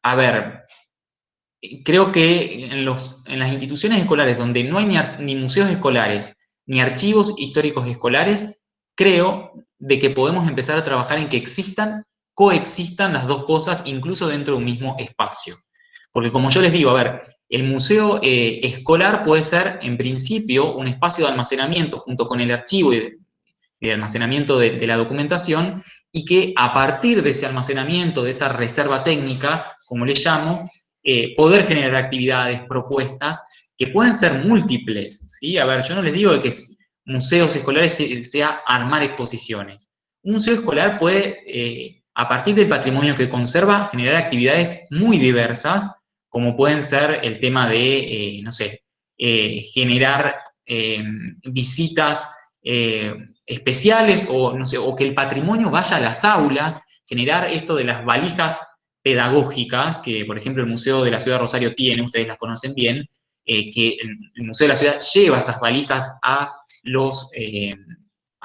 A ver, creo que en las instituciones escolares donde no hay ni museos escolares ni archivos históricos escolares, creo de que podemos empezar a trabajar en que coexistan las dos cosas, incluso dentro de un mismo espacio. Porque como yo les digo, a ver, el museo escolar puede ser, en principio, un espacio de almacenamiento junto con el archivo y de almacenamiento de la documentación, y que a partir de ese almacenamiento, de esa reserva técnica, como le llamo, poder generar actividades, propuestas, que pueden ser múltiples, ¿sí? A ver, yo no les digo que museos escolares sea armar exposiciones. Un museo escolar puede, a partir del patrimonio que conserva, generar actividades muy diversas, como pueden ser el tema de, no sé, generar visitas especiales, o, no sé, o que el patrimonio vaya a las aulas, generar esto de las valijas pedagógicas, que por ejemplo el Museo de la Ciudad de Rosario tiene, ustedes las conocen bien, que el Museo de la Ciudad lleva esas valijas a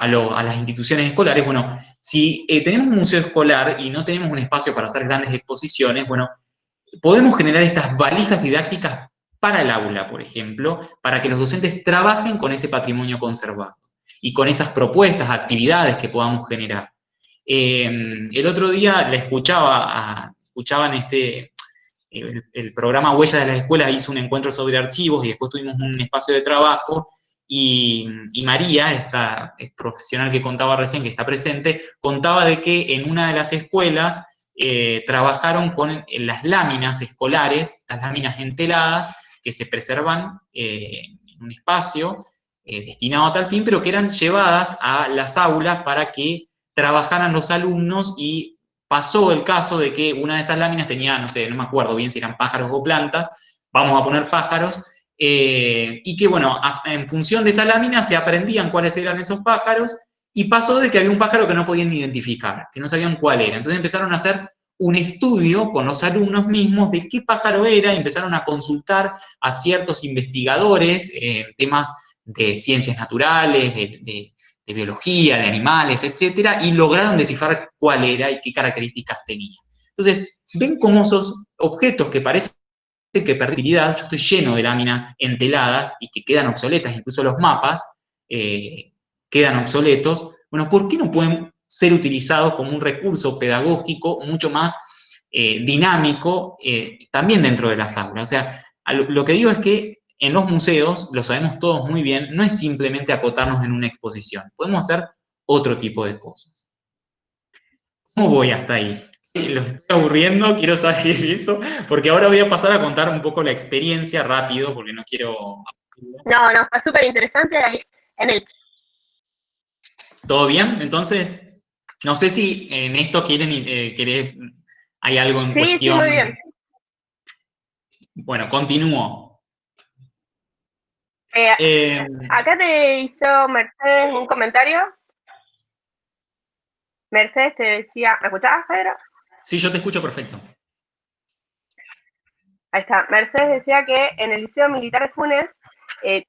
las instituciones escolares. Bueno, si tenemos un museo escolar y no tenemos un espacio para hacer grandes exposiciones, bueno, podemos generar estas valijas didácticas para el aula, por ejemplo, para que los docentes trabajen con ese patrimonio conservado y con esas propuestas, actividades que podamos generar. El otro día le escuchaba en el programa Huellas de las Escuelas, hizo un encuentro sobre archivos y después tuvimos un espacio de trabajo, y María, esta profesional que contaba recién, que está presente, contaba de que en una de las escuelas trabajaron con las láminas escolares, estas láminas enteladas, que se preservan en un espacio destinado a tal fin, pero que eran llevadas a las aulas para que trabajaran los alumnos, y pasó el caso de que una de esas láminas tenía, no sé, no me acuerdo bien si eran pájaros o plantas, vamos a poner pájaros, y que, bueno, en función de esa lámina se aprendían cuáles eran esos pájaros, y pasó de que había un pájaro que no podían identificar, que no sabían cuál era. Entonces empezaron a hacer un estudio con los alumnos mismos de qué pájaro era, y empezaron a consultar a ciertos investigadores, temas de ciencias naturales, de biología, de animales, etcétera, y lograron descifrar cuál era y qué características tenía. Entonces, ven cómo esos objetos que parecen que perdí utilidad, yo estoy lleno de láminas enteladas y que quedan obsoletas, incluso los mapas quedan obsoletos. Bueno, ¿por qué no pueden ser utilizados como un recurso pedagógico mucho más dinámico también dentro de las aulas? O sea, lo que digo es que en los museos, lo sabemos todos muy bien, no es simplemente acotarnos en una exposición. Podemos hacer otro tipo de cosas. ¿Cómo voy hasta ahí? Los estoy aburriendo, quiero saber eso, porque ahora voy a pasar a contar un poco la experiencia rápido, porque no quiero... No, fue súper interesante ahí en el... ¿Todo bien? Entonces, no sé si en esto hay algo en cuestión. Sí, muy bien. Bueno, continúo. Acá te hizo Mercedes un comentario. Mercedes te decía, ¿me escuchabas, Pedro? Sí, yo te escucho perfecto. Ahí está. Mercedes decía que en el Liceo Militar de Funes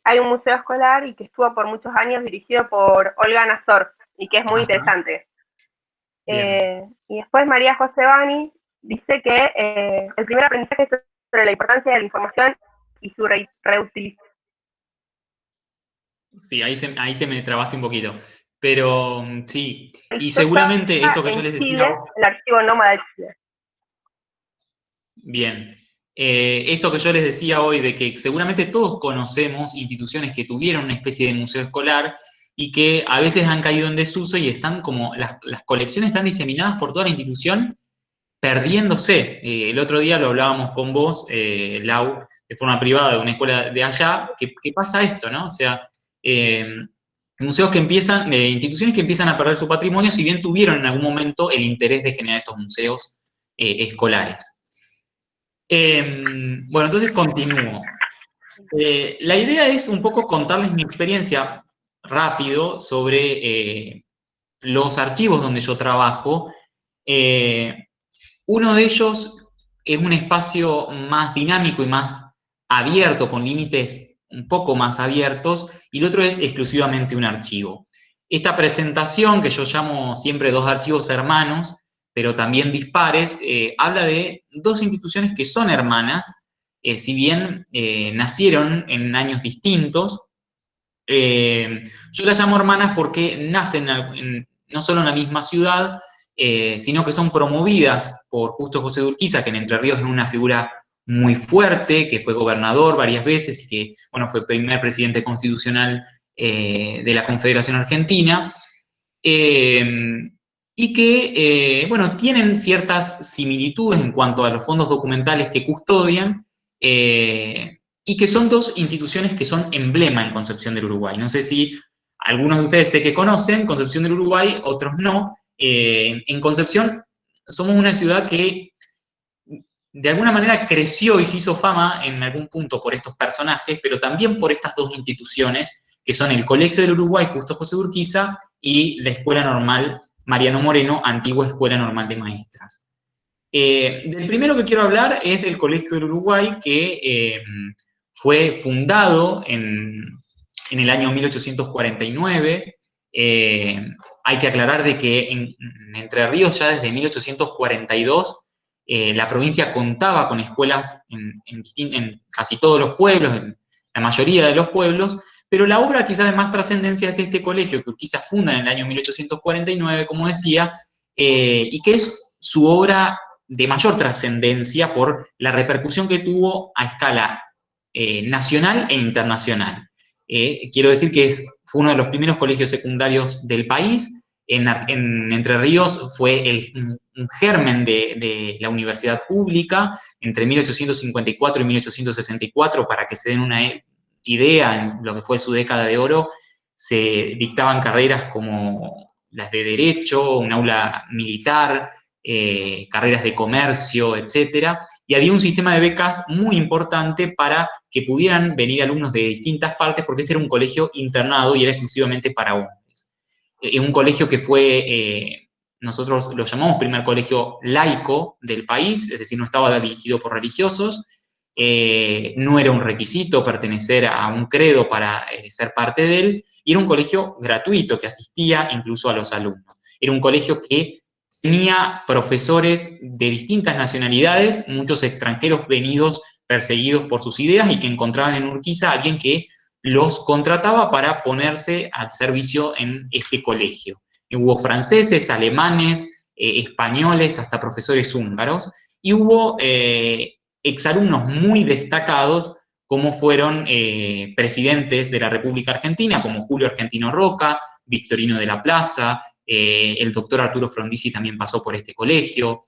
hay un museo escolar y que estuvo por muchos años dirigido por Olga Nazor, y que es muy interesante. Y después María José Bani dice que el primer aprendizaje es sobre la importancia de la información y su reutilización. Sí, ahí te me trabaste un poquito. Pero sí, y seguramente esto que yo les decía... Chile, el archivo Nómada de Chile. Bien. Esto que yo les decía hoy, de que seguramente todos conocemos instituciones que tuvieron una especie de museo escolar y que a veces han caído en desuso, y están como, las colecciones están diseminadas por toda la institución, perdiéndose. El otro día lo hablábamos con vos, Lau, de forma privada, de una escuela de allá, que pasa esto, ¿no? O sea, museos que empiezan, instituciones que empiezan a perder su patrimonio, si bien tuvieron en algún momento el interés de generar estos museos escolares. Bueno, entonces continúo. La idea es un poco contarles mi experiencia rápido sobre los archivos donde yo trabajo. Uno de ellos es un espacio más dinámico y más abierto, con límites un poco más abiertos, y el otro es exclusivamente un archivo. Esta presentación, que yo llamo siempre dos archivos hermanos, pero también dispares, habla de dos instituciones que son hermanas, si bien nacieron en años distintos. Yo las llamo hermanas porque nacen no solo en la misma ciudad, sino que son promovidas por Justo José de Urquiza, que en Entre Ríos es una figura muy fuerte, que fue gobernador varias veces y que, bueno, fue primer presidente constitucional de la Confederación Argentina, y que, bueno, tienen ciertas similitudes en cuanto a los fondos documentales que custodian, y que son dos instituciones que son emblema en Concepción del Uruguay. No sé si algunos de ustedes sé que conocen Concepción del Uruguay, otros no. En Concepción somos una ciudad que de alguna manera creció y se hizo fama en algún punto por estos personajes, pero también por estas dos instituciones, que son el Colegio del Uruguay, Justo José Urquiza, y la Escuela Normal Mariano Moreno, antigua Escuela Normal de Maestras. Del primero que quiero hablar es del Colegio del Uruguay, que fue fundado en el año 1849. Hay que aclarar de que en Entre Ríos ya desde 1842 la provincia contaba con escuelas en casi todos los pueblos, en la mayoría de los pueblos, pero la obra quizás de más trascendencia es este colegio que Urquiza funda en el año 1849, como decía, y que es su obra de mayor trascendencia por la repercusión que tuvo a escala nacional e internacional. Quiero decir que fue uno de los primeros colegios secundarios del país. En Entre Ríos fue un germen de la universidad pública entre 1854 y 1864, para que se den una idea, en lo que fue su década de oro, se dictaban carreras como las de Derecho, un aula militar, carreras de comercio, etcétera, y había un sistema de becas muy importante para que pudieran venir alumnos de distintas partes, porque este era un colegio internado y era exclusivamente para hombres. Un colegio que fue, nosotros lo llamamos primer colegio laico del país, es decir, no estaba dirigido por religiosos, no era un requisito pertenecer a un credo para ser parte de él, y era un colegio gratuito que asistía incluso a los alumnos. Era un colegio que tenía profesores de distintas nacionalidades, muchos extranjeros venidos perseguidos por sus ideas y que encontraban en Urquiza a alguien que los contrataba para ponerse al servicio en este colegio. Hubo franceses, alemanes, españoles, hasta profesores húngaros, y hubo exalumnos muy destacados como fueron presidentes de la República Argentina, como Julio Argentino Roca, Victorino de la Plaza, el doctor Arturo Frondizi también pasó por este colegio,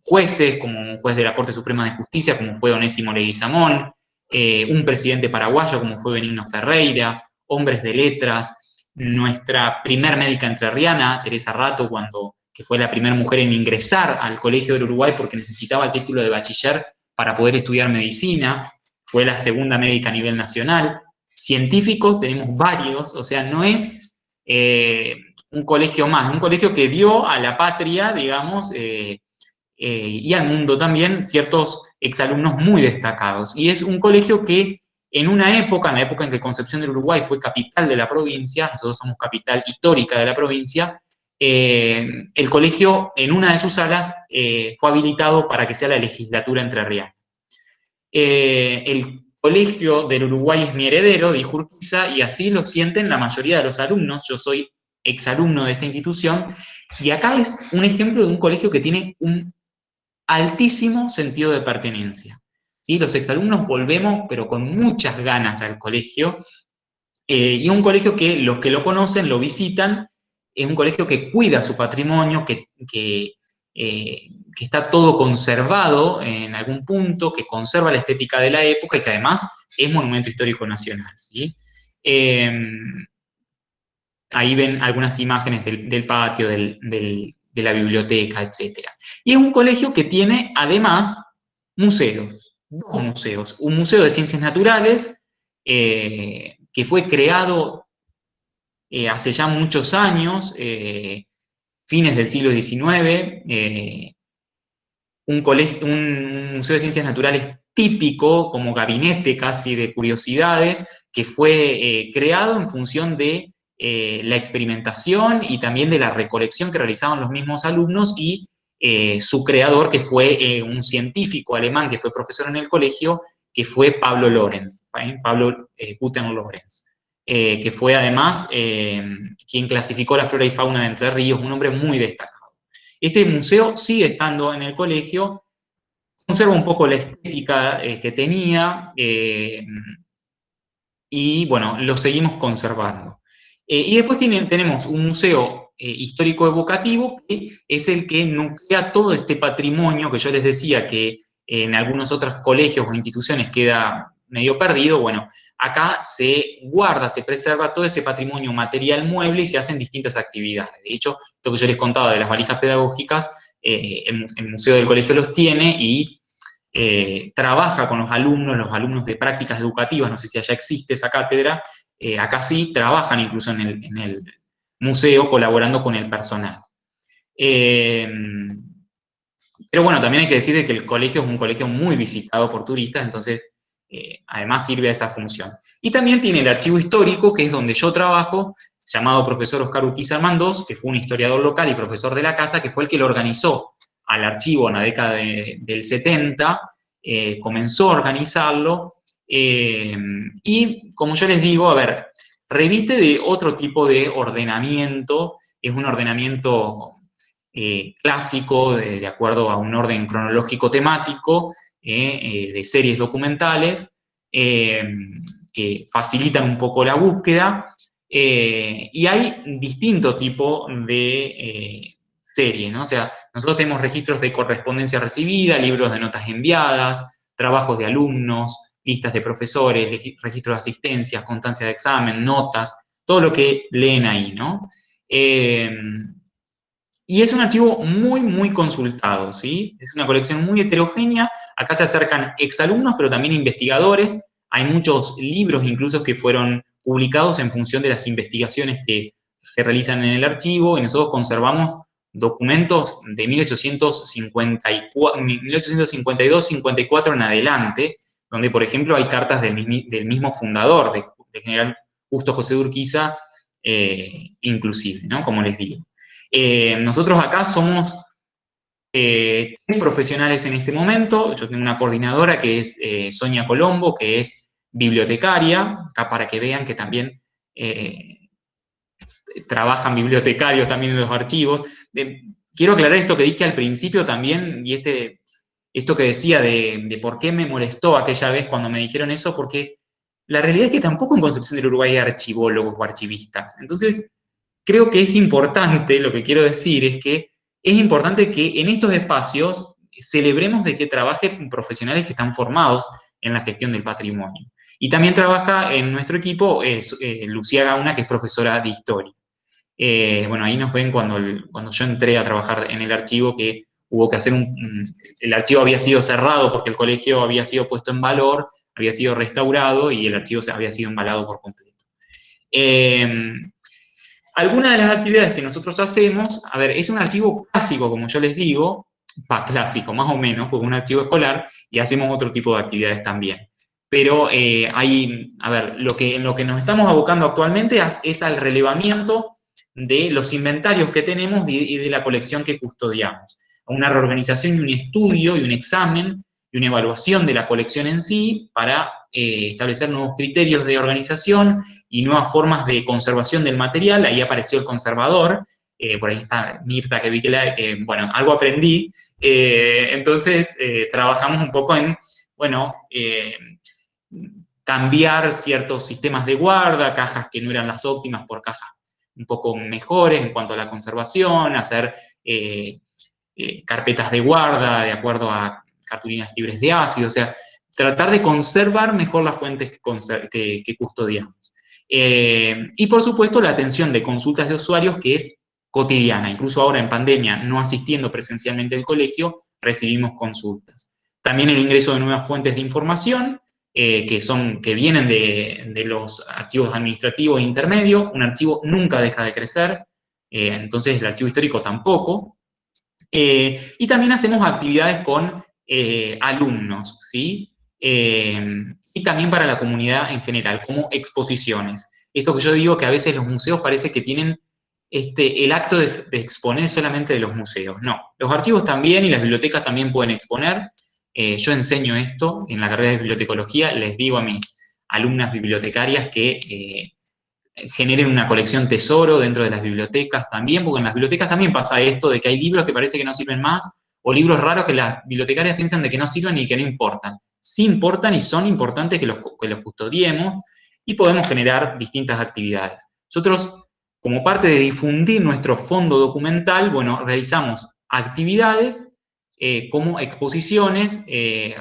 jueces, como un juez de la Corte Suprema de Justicia, como fue Onésimo Leguizamón, un presidente paraguayo, como fue Benigno Ferreira, hombres de letras, nuestra primer médica entrerriana, Teresa Rato, que fue la primera mujer en ingresar al Colegio del Uruguay porque necesitaba el título de bachiller para poder estudiar medicina, fue la segunda médica a nivel nacional. Científicos tenemos varios, o sea, no es un colegio más, un colegio que dio a la patria, digamos, y al mundo también, ciertos exalumnos muy destacados. Y es un colegio que en una época, en la época en que Concepción del Uruguay fue capital de la provincia, nosotros somos capital histórica de la provincia, el colegio en una de sus salas fue habilitado para que sea la legislatura entrerriana. El Colegio del Uruguay es mi heredero, dijo Urquiza, y así lo sienten la mayoría de los alumnos. Yo soy exalumno de esta institución, y acá es un ejemplo de un colegio que tiene un altísimo sentido de pertenencia. ¿Sí? Los exalumnos volvemos, pero con muchas ganas al colegio, y un colegio que los que lo conocen, lo visitan, es un colegio que cuida su patrimonio, que está todo conservado en algún punto, que conserva la estética de la época y que además es monumento histórico nacional. ¿Sí? Ahí ven algunas imágenes del patio, de la biblioteca, etc. Y es un colegio que tiene además museos, dos museos. Un museo de ciencias naturales, que fue creado hace ya muchos años, fines del siglo XIX, un museo de ciencias naturales típico, como gabinete casi de curiosidades, que fue creado en función de la experimentación y también de la recolección que realizaban los mismos alumnos, y su creador, que fue un científico alemán que fue profesor en el colegio, que fue Pablo Lorenz, Pablo Gutten Lorenz, que fue además quien clasificó la flora y fauna de Entre Ríos, un hombre muy destacado. Este museo sigue estando en el colegio, conserva un poco la estética que tenía, y bueno, lo seguimos conservando. Y después tenemos un museo histórico evocativo, que es el que nuclea todo este patrimonio que yo les decía que en algunos otros colegios o instituciones queda medio perdido. Bueno, acá se guarda, se preserva todo ese patrimonio material mueble y se hacen distintas actividades. De hecho, lo que yo les contaba de las valijas pedagógicas, el Museo del Colegio los tiene y trabaja con los alumnos de prácticas educativas, no sé si allá existe esa cátedra, acá sí, trabajan incluso en el museo colaborando con el personal. Pero bueno, también hay que decir que el colegio es un colegio muy visitado por turistas, entonces además sirve a esa función. Y también tiene el archivo histórico, que es donde yo trabajo, llamado profesor Oscar Urquiza Armandós, que fue un historiador local y profesor de la casa, que fue el que lo organizó al archivo en la década del 70, comenzó a organizarlo, y como yo les digo, a ver, reviste de otro tipo de ordenamiento, es un ordenamiento clásico, de acuerdo a un orden cronológico temático, de series documentales, que facilitan un poco la búsqueda, y hay distinto tipo de series, ¿no? O sea, nosotros tenemos registros de correspondencia recibida, libros de notas enviadas, trabajos de alumnos, listas de profesores, registros de asistencias, constancia de examen, notas, todo lo que leen ahí, ¿no? Y es un archivo muy, muy consultado, ¿sí? Es una colección muy heterogénea. Acá se acercan exalumnos, pero también investigadores. Hay muchos libros incluso que fueron publicados en función de las investigaciones que se realizan en el archivo, y nosotros conservamos documentos de 1852-54 en adelante, donde, por ejemplo, hay cartas del mismo fundador, del general Justo José de Urquiza, inclusive, ¿no? Como les digo. Nosotros acá somos 3 profesionales en este momento. Yo tengo una coordinadora que es Sonia Colombo, que es bibliotecaria, acá para que vean que también trabajan bibliotecarios también en los archivos. Quiero aclarar esto que dije al principio también, y esto que decía de por qué me molestó aquella vez cuando me dijeron eso, porque la realidad es que tampoco en Concepción del Uruguay hay archivólogos o archivistas. Entonces, creo que es importante, lo que quiero decir es que es importante que en estos espacios celebremos de que trabajen profesionales que están formados en la gestión del patrimonio. Y también trabaja en nuestro equipo Lucía Gauna, que es profesora de historia. Bueno, ahí nos ven cuando yo entré a trabajar en el archivo, que hubo que hacer el archivo había sido cerrado porque el colegio había sido puesto en valor, había sido restaurado y el archivo había sido embalado por completo. Algunas de las actividades que nosotros hacemos, a ver, es un archivo clásico, como yo les digo, clásico más o menos, porque es un archivo escolar, y hacemos otro tipo de actividades también. Pero a ver, en lo que nos estamos abocando actualmente es al relevamiento de los inventarios que tenemos y de la colección que custodiamos. A una reorganización y un estudio y un examen y una evaluación de la colección en sí para establecer nuevos criterios de organización y nuevas formas de conservación del material. Ahí apareció el conservador, por ahí está Mirta, que vi que, bueno, algo aprendí. Entonces, trabajamos un poco en, bueno, cambiar ciertos sistemas de guarda, cajas que no eran las óptimas por cajas un poco mejores en cuanto a la conservación, hacer carpetas de guarda de acuerdo a cartulinas libres de ácido, o sea, tratar de conservar mejor las fuentes que custodiamos. Y por supuesto la atención de consultas de usuarios, que es cotidiana. Incluso ahora en pandemia, no asistiendo presencialmente al colegio, recibimos consultas. También el ingreso de nuevas fuentes de información, que vienen de los archivos administrativos e intermedios. Un archivo nunca deja de crecer, entonces el archivo histórico tampoco. Y también hacemos actividades con alumnos, ¿sí? Y también para la comunidad en general, como exposiciones. Esto que yo digo, que a veces los museos parece que tienen el acto de exponer solamente de los museos. No, los archivos también y las bibliotecas también pueden exponer. Yo enseño esto en la carrera de bibliotecología, les digo a mis alumnas bibliotecarias que generen una colección tesoro dentro de las bibliotecas también, porque en las bibliotecas también pasa esto de que hay libros que parece que no sirven más, o libros raros que las bibliotecarias piensan de que no sirven y que no importan. Sí importan y son importantes que los custodiemos y podemos generar distintas actividades. Nosotros, como parte de difundir nuestro fondo documental, bueno, realizamos actividades como exposiciones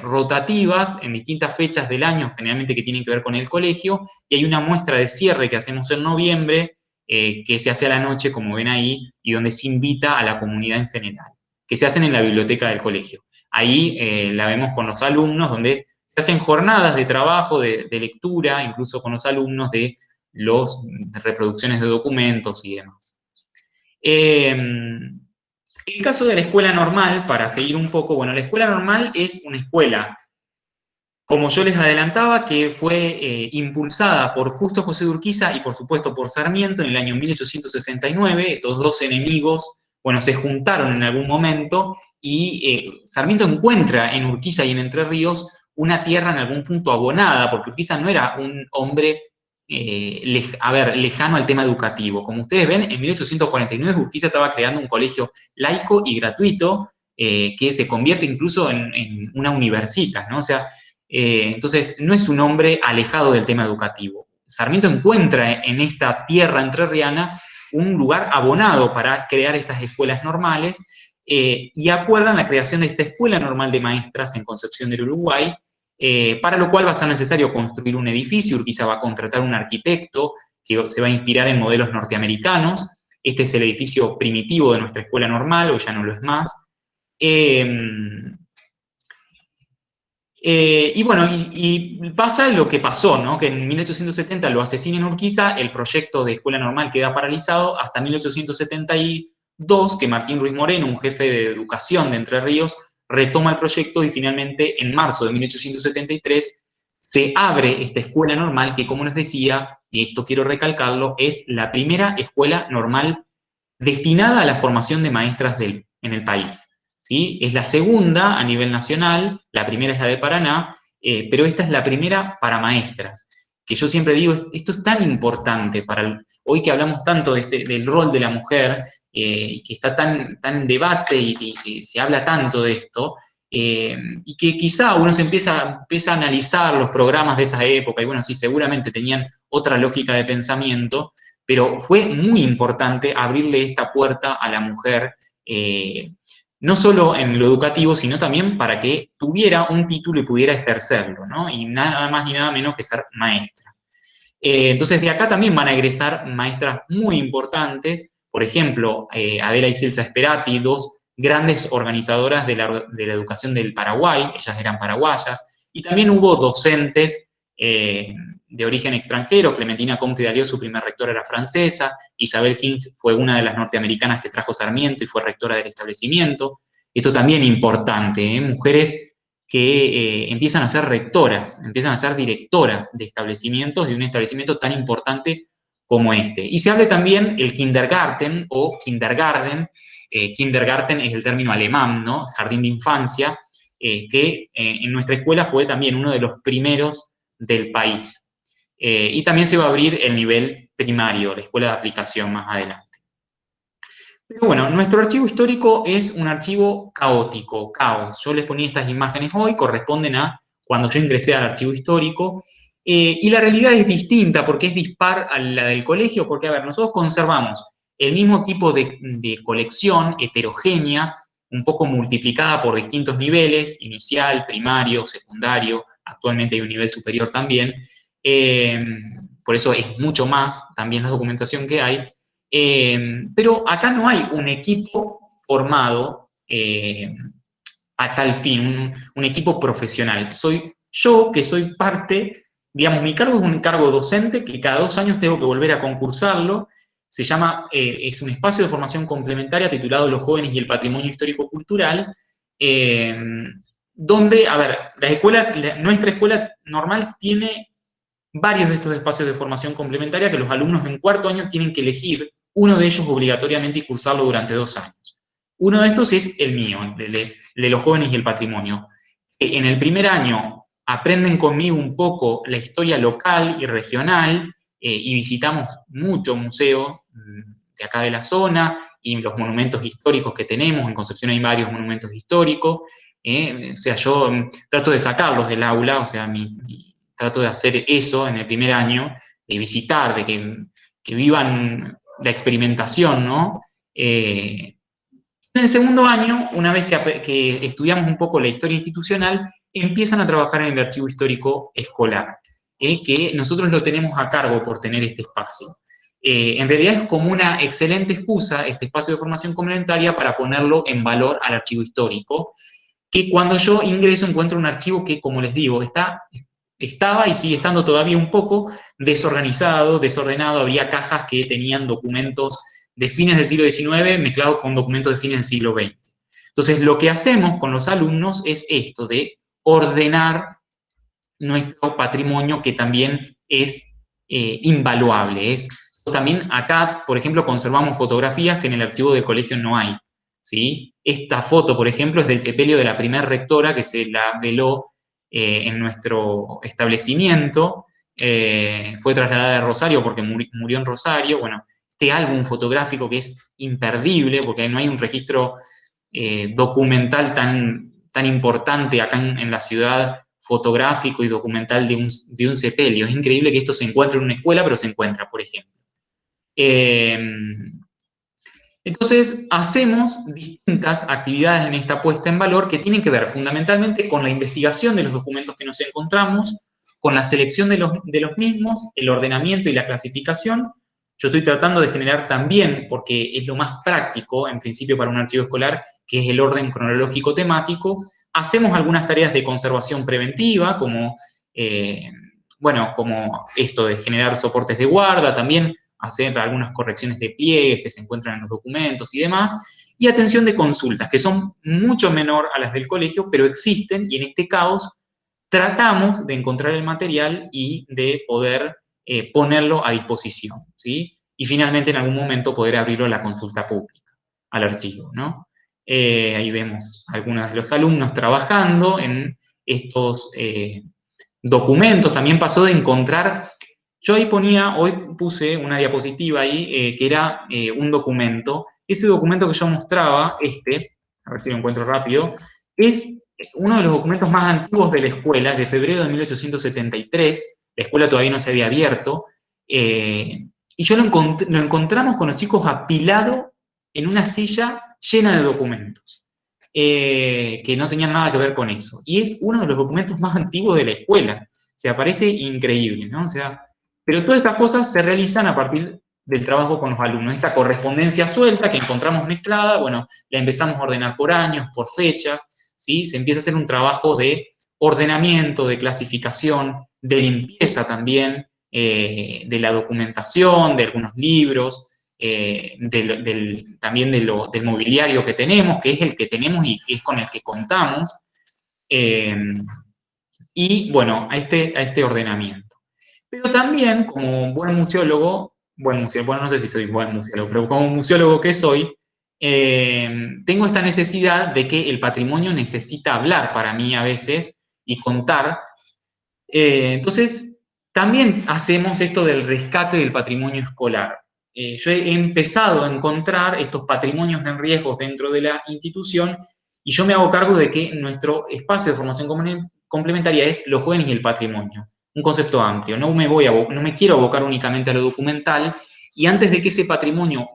rotativas en distintas fechas del año, generalmente que tienen que ver con el colegio, y hay una muestra de cierre que hacemos en noviembre, que se hace a la noche, como ven ahí, y donde se invita a la comunidad en general, que se hacen en la biblioteca del colegio. Ahí la vemos con los alumnos, donde se hacen jornadas de trabajo, de lectura, incluso con los alumnos de las reproducciones de documentos y demás. El caso de la escuela normal, para seguir un poco, bueno, la escuela normal es una escuela, como yo les adelantaba, que fue impulsada por Justo José de Urquiza y por supuesto por Sarmiento en el año 1869. Estos dos enemigos, bueno, se juntaron en algún momento y Sarmiento encuentra en Urquiza y en Entre Ríos una tierra en algún punto abonada, porque Urquiza no era un hombre lejano al tema educativo. Como ustedes ven, en 1849 Urquiza estaba creando un colegio laico y gratuito que se convierte incluso en una universitas, ¿no? O sea, entonces no es un hombre alejado del tema educativo. Sarmiento encuentra en esta tierra entrerriana un lugar abonado para crear estas escuelas normales y acuerdan la creación de esta Escuela Normal de Maestras en Concepción del Uruguay, para lo cual va a ser necesario construir un edificio. Urquiza va a contratar un arquitecto que se va a inspirar en modelos norteamericanos. Este es el edificio primitivo de nuestra escuela normal, o ya no lo es más. Y bueno, y pasa lo que pasó, ¿no? Que en 1870 lo asesinan en Urquiza, el proyecto de escuela normal queda paralizado hasta 1872, que Martín Ruiz Moreno, un jefe de educación de Entre Ríos, retoma el proyecto y finalmente en marzo de 1873 se abre esta escuela normal que, como les decía, y esto quiero recalcarlo, es la primera escuela normal destinada a la formación de maestras en el país. ¿Sí? Es la segunda a nivel nacional, la primera es la de Paraná, pero esta es la primera para maestras, que yo siempre digo, esto es tan importante para hoy que hablamos tanto del rol de la mujer, y que está tan en debate y se habla tanto de esto, y que quizá uno empieza a analizar los programas de esa época, y bueno, sí, seguramente tenían otra lógica de pensamiento, pero fue muy importante abrirle esta puerta a la mujer, no solo en lo educativo, sino también para que tuviera un título y pudiera ejercerlo, ¿no? Y nada más ni nada menos que ser maestra. Entonces, de acá también van a egresar maestras muy importantes, por ejemplo, Adela y Celsa Sperati, dos grandes organizadoras de la educación del Paraguay, ellas eran paraguayas, y también hubo docentes de origen extranjero. Clementina Comte de Alió, su primer rectora, era francesa. Isabel King fue una de las norteamericanas que trajo Sarmiento y fue rectora del establecimiento. Esto también es importante, mujeres que empiezan a ser rectoras, empiezan a ser directoras de establecimientos, de un establecimiento tan importante como este. Y se habla también el kindergarten o kindergarten. Kindergarten es el término alemán, ¿no? Jardín de infancia, que en nuestra escuela fue también uno de los primeros del país. Y también se va a abrir el nivel primario, la escuela de aplicación más adelante. Pero bueno, nuestro archivo histórico es un archivo caótico, caos. Yo les ponía estas imágenes hoy, corresponden a cuando yo ingresé al archivo histórico, y la realidad es distinta porque es dispar a la del colegio, porque, a ver, nosotros conservamos el mismo tipo de colección heterogénea, un poco multiplicada por distintos niveles, inicial, primario, secundario, actualmente hay un nivel superior también, por eso es mucho más también la documentación que hay, pero acá no hay un equipo formado a tal fin, un equipo profesional. Soy yo que soy parte, digamos, mi cargo es un cargo docente que cada 2 años tengo que volver a concursarlo. Se llama, es un espacio de formación complementaria titulado Los jóvenes y el patrimonio histórico-cultural, donde, a ver, nuestra escuela normal tiene varios de estos espacios de formación complementaria que los alumnos en 4º año tienen que elegir uno de ellos obligatoriamente y cursarlo durante 2 años. Uno de estos es el mío, el de los jóvenes y el patrimonio. En el primer año aprenden conmigo un poco la historia local y regional, y visitamos mucho museo, de acá de la zona y los monumentos históricos que tenemos. En Concepción hay varios monumentos históricos. O sea, yo trato de sacarlos del aula, o sea, trato de hacer eso en el primer año, de visitar, de que vivan la experimentación, ¿no? En el segundo año, una vez que estudiamos un poco la historia institucional, empiezan a trabajar en el archivo histórico escolar, que nosotros lo tenemos a cargo por tener este espacio. En realidad es como una excelente excusa, este espacio de formación complementaria, para ponerlo en valor al archivo histórico, que cuando yo ingreso encuentro un archivo que, como les digo, estaba y sigue estando todavía un poco desorganizado, desordenado. Había cajas que tenían documentos de fines del siglo XIX mezclados con documentos de fines del siglo XX. Entonces, lo que hacemos con los alumnos es esto, de ordenar nuestro patrimonio, que también es invaluable. También acá, por ejemplo, conservamos fotografías que en el archivo del colegio no hay, ¿sí? Esta foto, por ejemplo, es del sepelio de la primera rectora, que se la veló en nuestro establecimiento. Fue trasladada de Rosario porque murió en Rosario. Bueno, este álbum fotográfico que es imperdible, porque no hay un registro documental tan importante acá en la ciudad, fotográfico y documental de un sepelio. Es increíble que esto se encuentre en una escuela, pero se encuentra, por ejemplo. Entonces, hacemos distintas actividades en esta puesta en valor que tienen que ver fundamentalmente con la investigación de los documentos que nos encontramos, con la selección de los mismos, el ordenamiento y la clasificación. Yo estoy tratando de generar también, porque es lo más práctico, en principio, para un archivo escolar, que es el orden cronológico temático. Hacemos algunas tareas de conservación preventiva, como esto de generar soportes de guarda, también hacer algunas correcciones de pliegues que se encuentran en los documentos y demás, y atención de consultas, que son mucho menor a las del colegio, pero existen, y en este caos tratamos de encontrar el material y de poder ponerlo a disposición, ¿sí? Y finalmente, en algún momento, poder abrirlo a la consulta pública, al archivo, ¿no? Ahí vemos algunos de los alumnos trabajando en estos documentos. También pasó de encontrar... Yo ahí hoy puse una diapositiva ahí, que era un documento. Ese documento que yo mostraba, a ver si lo encuentro rápido, es uno de los documentos más antiguos de la escuela, de febrero de 1873. La escuela todavía no se había abierto. Y yo lo encontramos con los chicos apilado en una silla llena de documentos, que no tenían nada que ver con eso. Y es uno de los documentos más antiguos de la escuela. O sea, parece increíble, ¿no? O sea, pero todas estas cosas se realizan a partir del trabajo con los alumnos. Esta correspondencia suelta que encontramos mezclada, bueno, la empezamos a ordenar por años, por fecha, ¿sí? Se empieza a hacer un trabajo de ordenamiento, de clasificación, de limpieza también, de la documentación, de algunos libros, también del mobiliario que tenemos, que es el que tenemos y que es con el que contamos, y bueno, a este ordenamiento. Pero también, como buen museólogo, bueno, no sé si soy buen museólogo, pero como museólogo que soy, tengo esta necesidad de que el patrimonio necesita hablar para mí a veces y contar. Entonces, también hacemos esto del rescate del patrimonio escolar. Yo he empezado a encontrar estos patrimonios en riesgo dentro de la institución y yo me hago cargo de que nuestro espacio de formación complementaria es los jóvenes y el patrimonio. Un concepto amplio. No me quiero abocar únicamente a lo documental, y antes de que ese patrimonio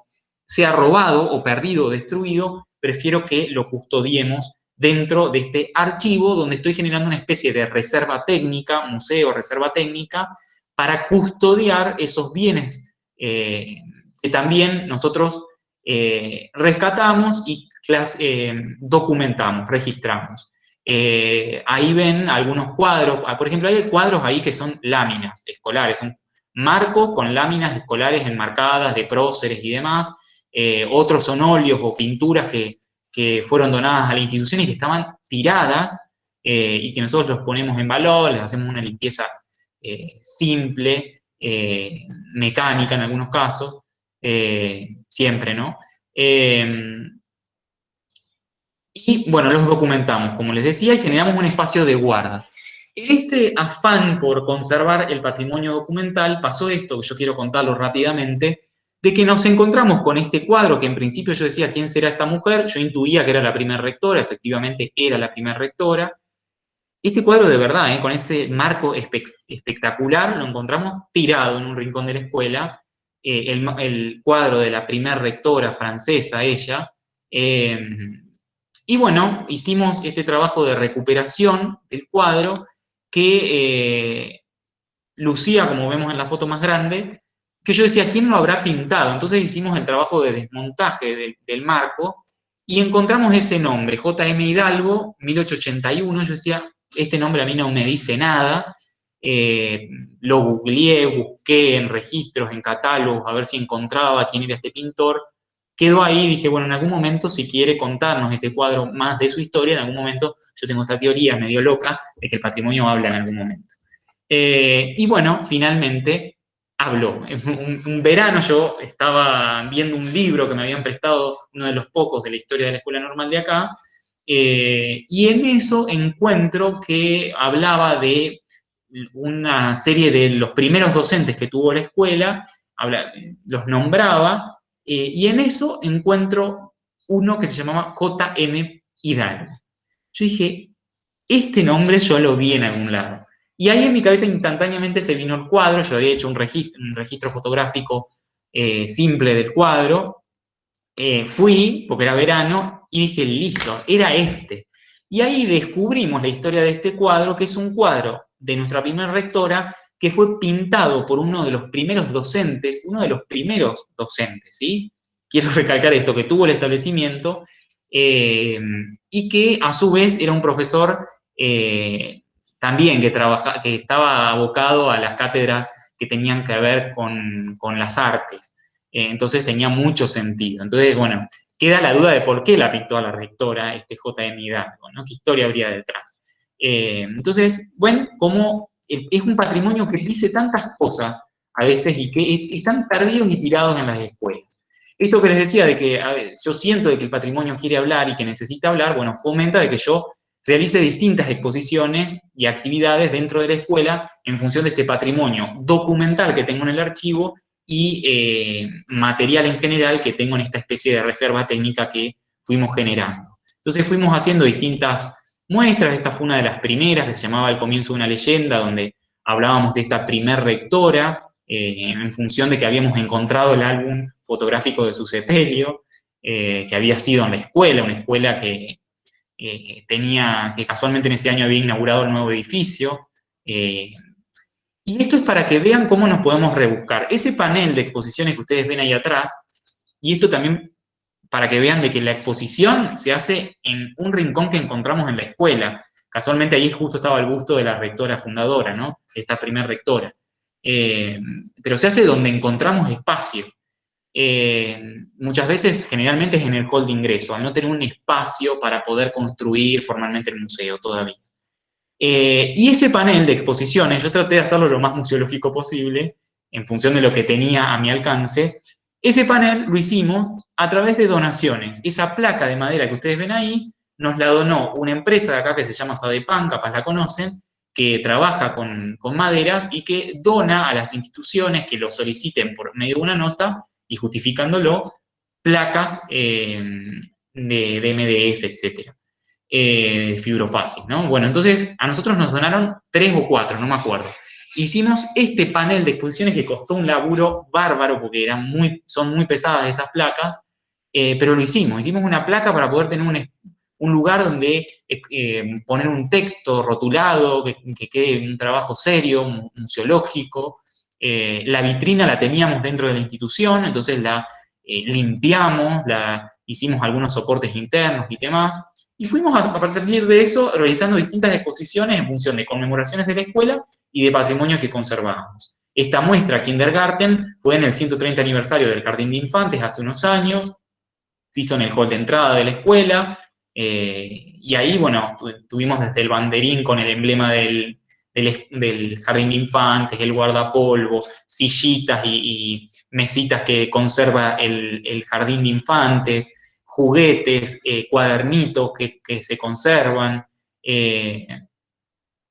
sea robado o perdido o destruido, prefiero que lo custodiemos dentro de este archivo, donde estoy generando una especie de reserva técnica, museo, reserva técnica, para custodiar esos bienes que también nosotros rescatamos y documentamos, registramos. Ahí ven algunos cuadros. Por ejemplo, hay cuadros ahí que son láminas escolares, son marcos con láminas escolares enmarcadas de próceres y demás. Otros son óleos o pinturas que fueron donadas a la institución y que estaban tiradas, y que nosotros los ponemos en valor, les hacemos una limpieza simple, mecánica en algunos casos, siempre, ¿no? Y bueno, los documentamos, como les decía, y generamos un espacio de guarda. En este afán por conservar el patrimonio documental pasó esto, que yo quiero contarlo rápidamente. de que nos encontramos con este cuadro que en principio yo decía, ¿quién será esta mujer? Yo intuía que era la primera rectora, efectivamente era la primera rectora. Este cuadro de verdad, con ese marco espectacular, lo encontramos tirado en un rincón de la escuela, el cuadro de la primera rectora francesa, ella, y bueno, hicimos este trabajo de recuperación del cuadro que lucía, como vemos en la foto más grande, que yo decía, ¿quién lo habrá pintado? Entonces hicimos el trabajo de desmontaje del marco y encontramos ese nombre, J.M. Hidalgo, 1881. Yo decía, este nombre a mí no me dice nada. Lo googleé, busqué en registros, en catálogos, a ver si encontraba quién era este pintor. Quedó ahí, dije, bueno, en algún momento, si quiere contarnos este cuadro más de su historia, en algún momento, yo tengo esta teoría medio loca de que el patrimonio habla en algún momento. Y bueno, finalmente habló. Un verano yo estaba viendo un libro que me habían prestado, uno de los pocos de la historia de la Escuela Normal de acá, y en eso encuentro que hablaba de una serie de los primeros docentes que tuvo la escuela, los nombraba, y en eso encuentro uno que se llamaba J.M. Hidalgo. Yo dije, este nombre yo lo vi en algún lado. Y ahí en mi cabeza instantáneamente se vino el cuadro, yo había hecho un registro fotográfico simple del cuadro, fui, porque era verano, y dije, listo, era este. Y ahí descubrimos la historia de este cuadro, que es un cuadro de nuestra primera rectora, que fue pintado por uno de los primeros docentes, ¿sí? Quiero recalcar esto, que tuvo el establecimiento, y que a su vez era un profesor también que estaba abocado a las cátedras que tenían que ver con las artes. Entonces tenía mucho sentido. Entonces, bueno, queda la duda de por qué la pintó a la rectora este J.M. Hidalgo, ¿no? ¿Qué historia habría detrás? Entonces, bueno, como es un patrimonio que dice tantas cosas a veces y que están perdidos y tirados en las escuelas. Esto que les decía de que a ver, yo siento de que el patrimonio quiere hablar y que necesita hablar, bueno, fomenta de que yo realice distintas exposiciones y actividades dentro de la escuela en función de ese patrimonio documental que tengo en el archivo y material en general que tengo en esta especie de reserva técnica que fuimos generando. Entonces fuimos haciendo distintas muestras, esta fue una de las primeras que se llamaba El comienzo de una leyenda, donde hablábamos de esta primer rectora, en función de que habíamos encontrado el álbum fotográfico de su sepelio, que había sido en la escuela, una escuela que que casualmente en ese año había inaugurado el nuevo edificio. Y esto es para que vean cómo nos podemos rebuscar. Ese panel de exposiciones que ustedes ven ahí atrás, y esto también para que vean de que la exposición se hace en un rincón que encontramos en la escuela. Casualmente ahí justo estaba el busto de la rectora fundadora, ¿no? Esta primer rectora. Pero se hace donde encontramos espacio. Muchas veces, generalmente es en el hall de ingreso, al no tener un espacio para poder construir formalmente el museo todavía. Y ese panel de exposiciones, yo traté de hacerlo lo más museológico posible, en función de lo que tenía a mi alcance. Ese panel lo hicimos a través de donaciones. Esa placa de madera que ustedes ven ahí, nos la donó una empresa de acá que se llama Sadepan, capaz la conocen, que trabaja con maderas y que dona a las instituciones que lo soliciten por medio de una nota y justificándolo, placas de MDF, etcétera. Fibrofácil, ¿no? Bueno, entonces a nosotros nos donaron 3 o 4, no me acuerdo. Hicimos este panel de exposiciones que costó un laburo bárbaro porque son muy pesadas esas placas, pero lo hicimos una placa para poder tener un lugar donde poner un texto rotulado, que quede un trabajo serio, museológico. La vitrina la teníamos dentro de la institución, entonces la limpiamos, hicimos algunos soportes internos y demás. Y fuimos a partir de eso realizando distintas exposiciones en función de conmemoraciones de la escuela y de patrimonio que conservábamos. Esta muestra, Kindergarten, fue en el 130 aniversario del Jardín de Infantes hace unos años, se hizo en el hall de entrada de la escuela, y ahí, bueno, tuvimos desde el banderín con el emblema del Jardín de Infantes, el guardapolvo, sillitas y mesitas que conserva el Jardín de Infantes, juguetes, cuadernitos que se conservan,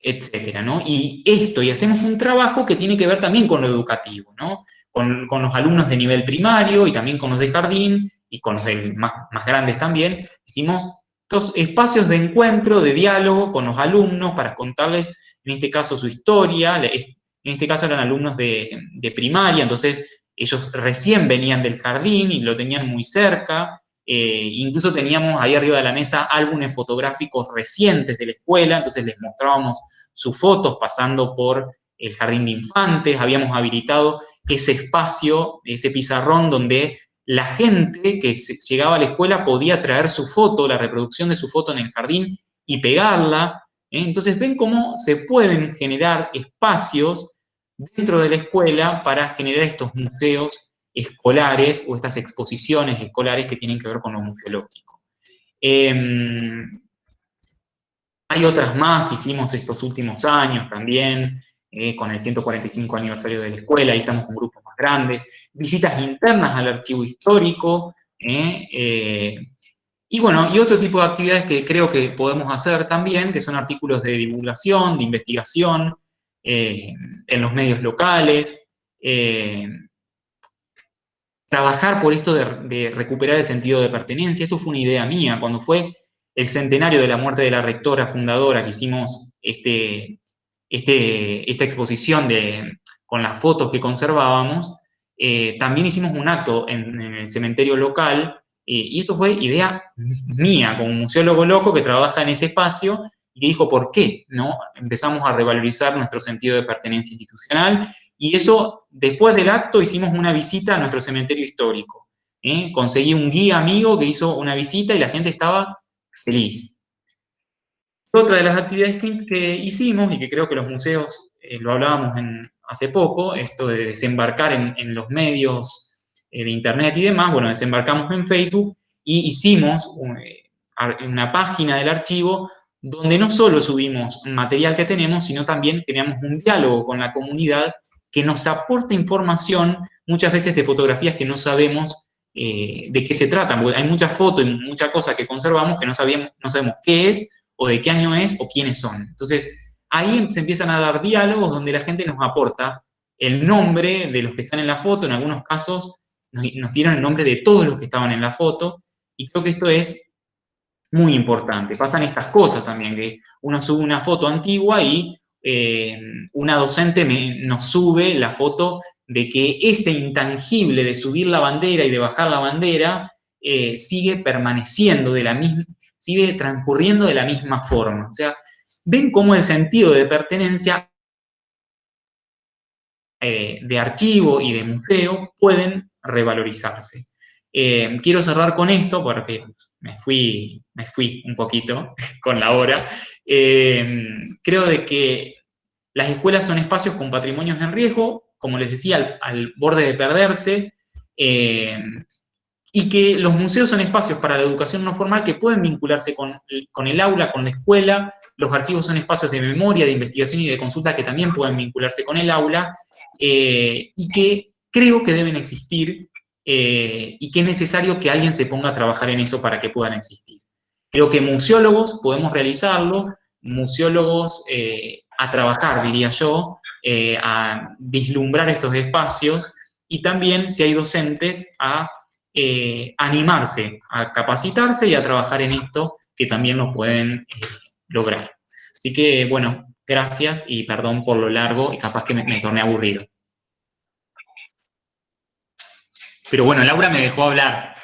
etcétera, ¿no? Y hacemos un trabajo que tiene que ver también con lo educativo, ¿no? con los alumnos de nivel primario y también con los de jardín y con los de más grandes también, hicimos estos espacios de encuentro, de diálogo con los alumnos para contarles, en este caso, su historia. En este caso eran alumnos de primaria, entonces ellos recién venían del jardín y lo tenían muy cerca. Incluso teníamos ahí arriba de la mesa álbumes fotográficos recientes de la escuela, entonces les mostrábamos sus fotos pasando por el jardín de infantes. Habíamos habilitado ese espacio, ese pizarrón donde la gente que llegaba a la escuela podía traer su foto, la reproducción de su foto en el jardín y pegarla. Entonces ven cómo se pueden generar espacios dentro de la escuela para generar estos museos escolares o estas exposiciones escolares que tienen que ver con lo museológico. Hay otras más que hicimos estos últimos años también, con el 145 aniversario de la escuela, ahí estamos con grupos más grandes, visitas internas al archivo histórico, y bueno, y otro tipo de actividades que creo que podemos hacer también, que son artículos de divulgación, de investigación, en los medios locales, trabajar por esto de recuperar el sentido de pertenencia. Esto fue una idea mía, cuando fue el centenario de la muerte de la rectora fundadora, que hicimos esta exposición con las fotos que conservábamos, también hicimos un acto en el cementerio local, y esto fue idea mía, como un museólogo loco que trabaja en ese espacio, y que dijo, ¿por qué no empezamos a revalorizar nuestro sentido de pertenencia institucional? Y eso, después del acto, hicimos una visita a nuestro cementerio histórico. Conseguí un guía amigo que hizo una visita y la gente estaba feliz. Otra de las actividades que hicimos, y que creo que los museos, lo hablábamos hace poco, esto de desembarcar en los medios de internet y demás, bueno, desembarcamos en Facebook y hicimos una página del archivo donde no solo subimos material que tenemos, sino también creamos un diálogo con la comunidad que nos aporta información, muchas veces de fotografías que no sabemos de qué se tratan, porque hay muchas fotos y muchas cosas que conservamos que no sabemos qué es, o de qué año es, o quiénes son. Entonces, ahí se empiezan a dar diálogos donde la gente nos aporta el nombre de los que están en la foto, en algunos casos nos dieron el nombre de todos los que estaban en la foto, y creo que esto es muy importante. Pasan estas cosas también, que uno sube una foto antigua y una docente nos sube la foto de que ese intangible de subir la bandera y de bajar la bandera sigue permaneciendo de la misma, sigue transcurriendo de la misma forma. O sea, ven cómo el sentido de pertenencia de archivo y de museo pueden revalorizarse. Quiero cerrar con esto porque me fui un poquito con la hora. Creo de que las escuelas son espacios con patrimonios en riesgo, como les decía, al borde de perderse, y que los museos son espacios para la educación no formal que pueden vincularse con el aula, con la escuela. Los archivos son espacios de memoria, de investigación y de consulta que también pueden vincularse con el aula, y que creo que deben existir, y que es necesario que alguien se ponga a trabajar en eso para que puedan existir. Creo que museólogos podemos realizarlo, museólogos a trabajar, diría yo, a vislumbrar estos espacios, y también, si hay docentes, a animarse, a capacitarse y a trabajar en esto, que también lo pueden lograr. Así que, bueno, gracias y perdón por lo largo y capaz que me torné aburrido. Pero bueno, Laura me dejó hablar.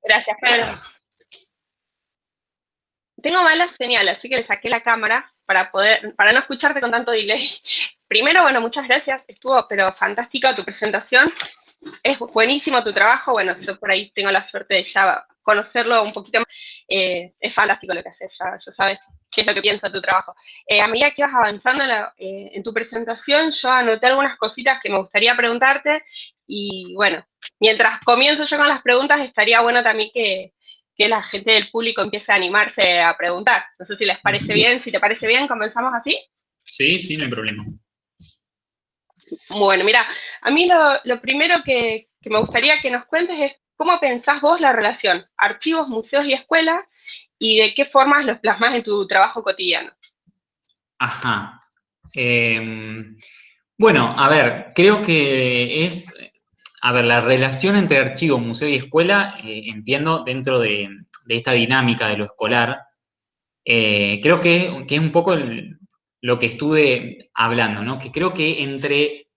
Gracias, Pedro. Tengo mala señal, así que le saqué la cámara para no escucharte con tanto delay. Primero, bueno, muchas gracias, estuvo pero fantástica tu presentación. Es buenísimo tu trabajo, bueno, yo por ahí tengo la suerte de ya conocerlo un poquito más. Es fantástico lo que haces, ya sabes qué es lo que piensa tu trabajo. A medida que vas avanzando en tu presentación, yo anoté algunas cositas que me gustaría preguntarte, y bueno, mientras comienzo yo con las preguntas, estaría bueno también que la gente del público empiece a animarse a preguntar. No sé si les parece bien, si te parece bien, ¿comenzamos así? Sí, no hay problema. Bueno, mira, a mí lo primero que me gustaría que nos cuentes es cómo pensás vos la relación archivos, museos y escuelas, y de qué formas los plasmás en tu trabajo cotidiano. Ajá. Bueno, a ver, creo que es, a ver, la relación entre archivo, museo y escuela, entiendo dentro de esta dinámica de lo escolar, creo que es un poco lo que estuve hablando, ¿no? Que creo que entre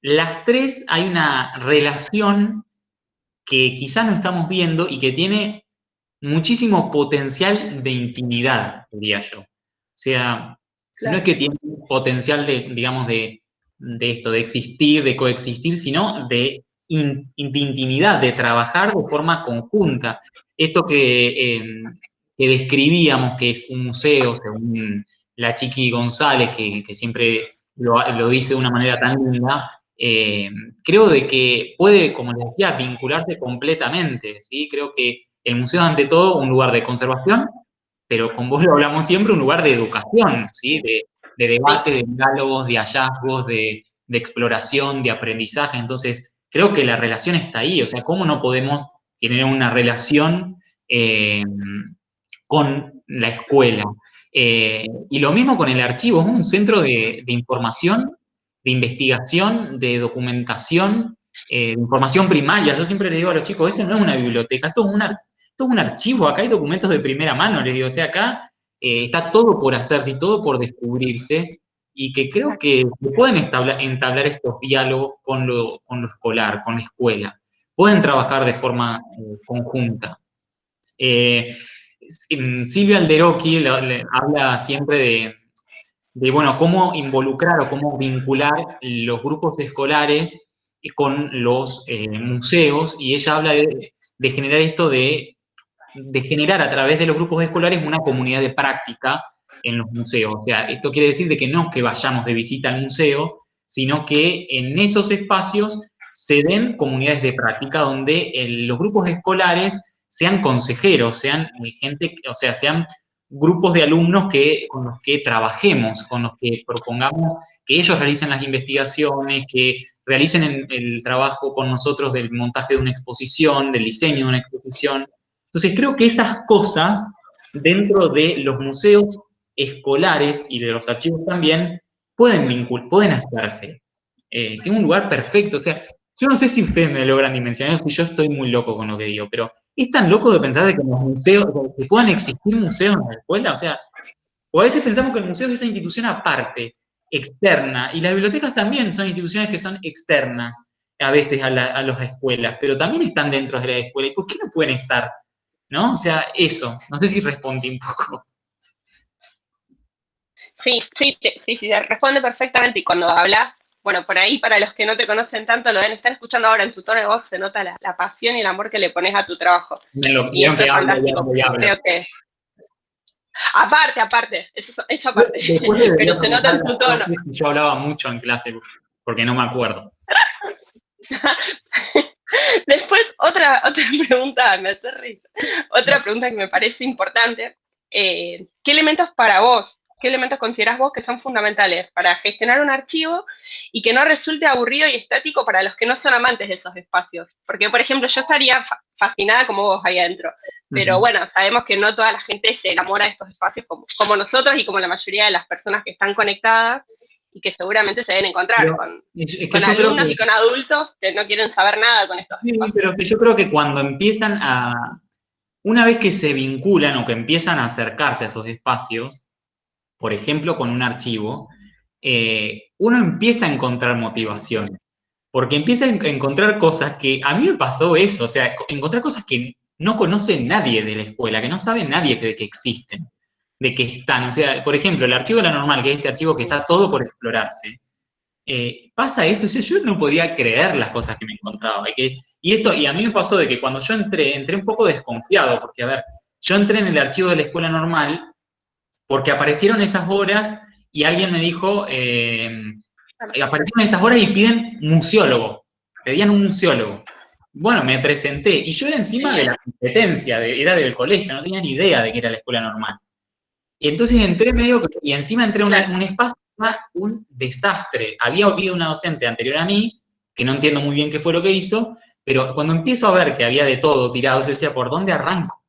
las tres hay una relación que quizás no estamos viendo y que tiene muchísimo potencial de intimidad, diría yo. O sea, no es Claro. que tiene un potencial de, digamos, de esto, de existir, de coexistir, sino de intimidad, de trabajar de forma conjunta. Esto que describíamos, que es un museo, según la Chiqui González, que siempre lo dice de una manera tan linda, creo de que puede, como les decía, vincularse completamente, ¿sí? Creo que el museo es ante todo un lugar de conservación, pero con vos lo hablamos siempre, un lugar de educación, ¿sí? De Sí, debate, de diálogos, de hallazgos, de exploración, de aprendizaje. Entonces, creo que la relación está ahí. O sea, ¿cómo no podemos tener una relación con la escuela? Y lo mismo con el archivo, es un centro de información, de investigación, de documentación, de información primaria. Yo siempre le digo a los chicos, esto no es una biblioteca, esto es un archivo, acá hay documentos de primera mano, les digo, o sea, acá está todo por hacerse y todo por descubrirse, y que creo exacto. que se pueden entablar estos diálogos con lo escolar, con la escuela. Pueden trabajar de forma conjunta. Eh, Silvia Alderocchi habla siempre bueno, cómo involucrar o cómo vincular los grupos escolares con los museos, y ella habla de generar esto de generar a través de los grupos escolares una comunidad de práctica en los museos. O sea, esto quiere decir de que no es que vayamos de visita al museo, sino que en esos espacios se den comunidades de práctica donde los grupos escolares sean consejeros, sean gente, o sea, sean grupos de alumnos con los que trabajemos, con los que propongamos que ellos realicen las investigaciones, que realicen el trabajo con nosotros del montaje de una exposición, del diseño de una exposición. Entonces creo que esas cosas dentro de los museos escolares y de los archivos también pueden hacerse. Que es un lugar perfecto. O sea, yo no sé si ustedes me logran dimensionar o si yo estoy muy loco con lo que digo, pero es tan loco de pensar de que los museos, que puedan existir museos en la escuela. O sea, o a veces pensamos que el museo es esa institución aparte, externa, y las bibliotecas también son instituciones que son externas a veces a las escuelas, pero también están dentro de la escuela. ¿Y por qué no pueden estar? ¿No? O sea, eso. No sé si respondí un poco. Sí, sí, sí, sí, te responde perfectamente. Y cuando hablas, bueno, por ahí para los que no te conocen tanto, lo deben estar escuchando ahora en tu tono de voz, se nota la pasión y el amor que le pones a tu trabajo. Me lo Y vieron eso que es hablo y fantástico, hablo y porque hablo. creo que, aparte, eso aparte, Después le debería pero se nota preguntar en a tu los tono. profes si yo hablaba mucho en clase, porque no me acuerdo. Después, otra pregunta, me hace risa. Otra pregunta que me parece importante. ¿Qué elementos para vos, qué elementos considerás vos que son fundamentales para gestionar un archivo y que no resulte aburrido y estático para los que no son amantes de esos espacios? Porque, por ejemplo, yo estaría fascinada como vos ahí adentro. Pero Ujú. bueno, sabemos que no toda la gente se enamora de estos espacios como nosotros y como la mayoría de las personas que están conectadas y que seguramente se deben encontrar Pero es que con yo creo alumnos que, y con adultos que no quieren saber nada con estos sí, espacios. pero que yo creo que cuando una vez que se vinculan o que empiezan a acercarse a esos espacios, por ejemplo, con un archivo, uno empieza a encontrar motivación, porque empieza a encontrar cosas que a mí me pasó eso, o sea, encontrar cosas que no conoce nadie de la escuela, que no sabe nadie de que existen, de que están. O sea, por ejemplo, el archivo de la normal, que es este archivo que está todo por explorarse, pasa esto, o sea, yo no podía creer las cosas que me encontraba. Y a mí me pasó de que cuando yo entré un poco desconfiado, porque, a ver, yo entré en el archivo de la escuela normal porque aparecieron esas horas y alguien me dijo, aparecieron esas horas y piden museólogo, pedían un museólogo. Bueno, me presenté y yo era encima de Genial. la competencia, era del colegio, no tenía ni idea de que era la escuela normal. Y entonces entré y encima entré a Claro. un espacio que era un desastre. Había habido una docente anterior a mí, que no entiendo muy bien qué fue lo que hizo, pero cuando empiezo a ver que había de todo tirado, yo decía, ¿por dónde arranco?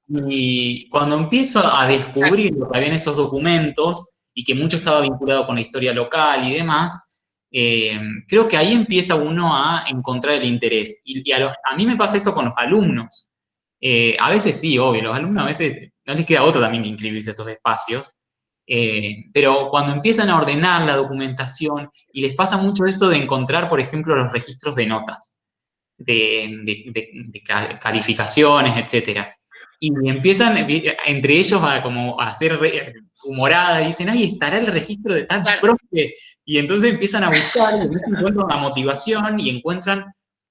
Y cuando empiezo a descubrir lo que había en esos documentos y que mucho estaba vinculado con la historia local y demás, creo que ahí empieza uno a encontrar el interés. Y a mí me pasa eso con los alumnos. A veces sí, obvio, los alumnos a veces no les queda otro también que inscribirse a estos espacios. Pero cuando empiezan a ordenar la documentación y les pasa mucho esto de encontrar, por ejemplo, los registros de notas, de calificaciones, etcétera. Y empiezan entre ellos a como a hacer humorada, y dicen, ay, estará el registro de tal profe. Y entonces empiezan a buscar, y entonces encuentran la motivación y encuentran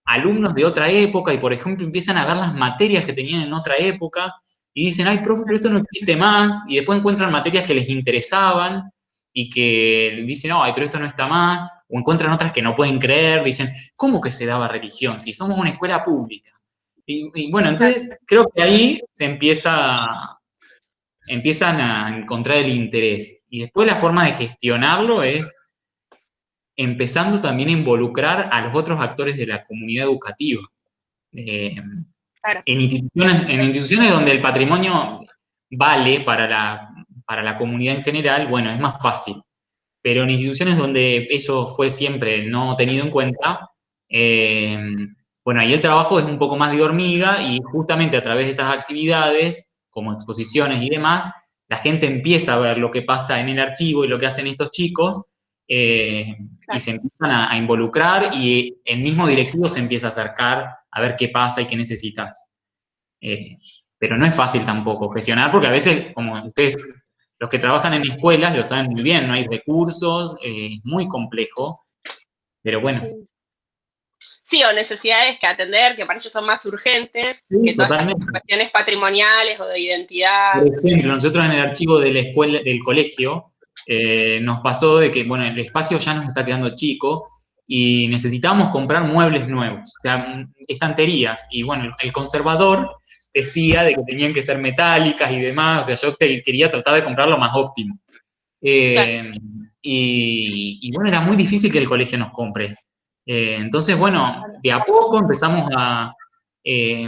alumnos de otra época, y por ejemplo empiezan a ver las materias que tenían en otra época, y dicen, ay, profe, pero esto no existe más, y después encuentran materias que les interesaban, y que dicen, ay, pero esto no está más, o encuentran otras que no pueden creer, dicen, ¿cómo que se daba religión si somos una escuela pública? Y bueno, entonces creo que ahí empiezan a encontrar el interés. Y después la forma de gestionarlo es empezando también a involucrar a los otros actores de la comunidad educativa. Claro. En instituciones donde el patrimonio vale para la comunidad en general, bueno, es más fácil. Pero en instituciones donde eso fue siempre no tenido en cuenta, bueno, ahí el trabajo es un poco más de hormiga y justamente a través de estas actividades, como exposiciones y demás, la gente empieza a ver lo que pasa en el archivo y lo que hacen estos chicos, y se empiezan a involucrar y el mismo directivo se empieza a acercar a ver qué pasa y qué necesitas. Pero no es fácil tampoco gestionar, porque a veces, como ustedes, los que trabajan en escuelas lo saben muy bien, no hay recursos, es muy complejo, pero bueno. Sí, o necesidades que atender, que para ellos son más urgentes, Sí, que todas totalmente. estas cuestiones patrimoniales o de identidad. Por ejemplo, nosotros en el archivo de la escuela, del colegio, nos pasó de que, bueno, el espacio ya nos está quedando chico y necesitábamos comprar muebles nuevos, o sea, estanterías. Y bueno, el conservador decía de que tenían que ser metálicas y demás, o sea, yo quería tratar de comprar lo más óptimo. Y bueno, era muy difícil que el colegio nos compre. Entonces, bueno, de a poco empezamos eh,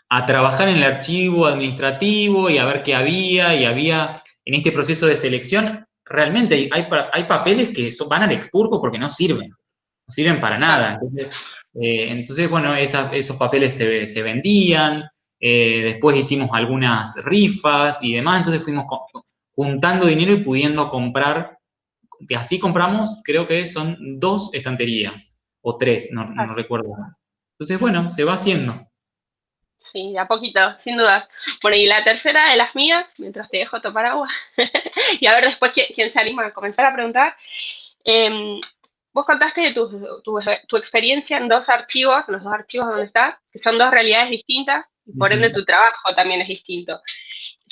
a trabajar en el archivo administrativo y a ver qué había, y había en este proceso de selección, realmente hay papeles que van al expurgo porque no sirven para nada. Entonces bueno, esos papeles se vendían, después hicimos algunas rifas y demás, entonces fuimos juntando dinero y pudiendo comprar, que así compramos, creo que son 2 estanterías, o 3, no recuerdo. Entonces bueno, se va haciendo. Sí, de a poquito, sin dudas. Bueno, y la tercera de las mías, mientras te dejo tomar agua, y a ver después quién se anima a comenzar a preguntar. Vos contaste de tu experiencia en 2 archivos, en los 2 archivos donde estás, que son 2 realidades distintas, y por ende tu trabajo también es distinto.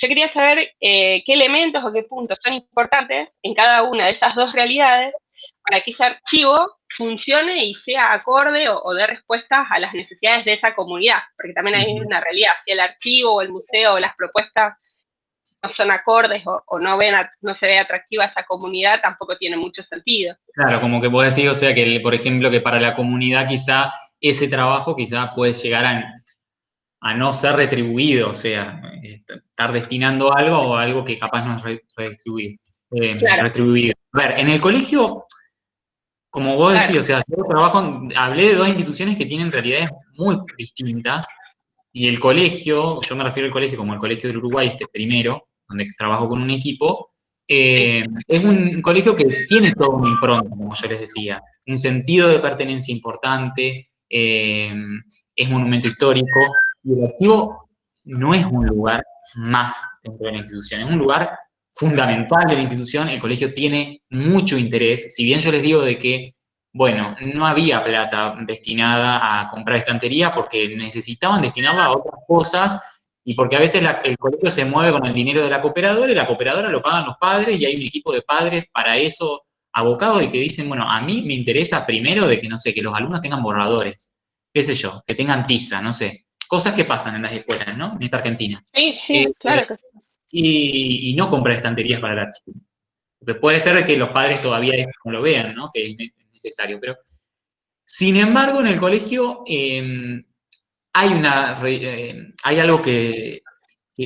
Yo quería saber qué elementos o qué puntos son importantes en cada una de esas 2 realidades para que ese archivo funcione y sea acorde o dé respuestas a las necesidades de esa comunidad, porque también hay una realidad, si el archivo o el museo o las propuestas no son acordes o no se ve atractiva a esa comunidad, tampoco tiene mucho sentido. Claro, como que puedo decir, o sea, que por ejemplo, que para la comunidad quizá ese trabajo quizá puede llegar a no ser retribuido, o sea, estar destinando algo o algo que capaz no es retribuido. A ver, en el colegio, como vos decís, o sea, yo hablé de 2 instituciones que tienen realidades muy distintas, y el colegio, yo me refiero al colegio como el Colegio del Uruguay, este primero, donde trabajo con un equipo, es un colegio que tiene todo un impronta, como yo les decía, un sentido de pertenencia importante, es monumento histórico, y el archivo no es un lugar más dentro de la institución, es un lugar fundamental de la institución. El colegio tiene mucho interés, si bien yo les digo de que, bueno, no había plata destinada a comprar estantería porque necesitaban destinarla a otras cosas, y porque a veces el colegio se mueve con el dinero de la cooperadora y la cooperadora lo pagan los padres, y hay un equipo de padres para eso abocados y que dicen, bueno, a mí me interesa primero de que, no sé, que los alumnos tengan borradores, qué sé yo, que tengan tiza, no sé, cosas que pasan en las escuelas, ¿no? En esta Argentina. Sí, claro que sí. Y no comprar estanterías para el archivo. Porque puede ser que los padres todavía eso no lo vean, ¿no? Que es necesario, pero sin embargo, en el colegio hay algo que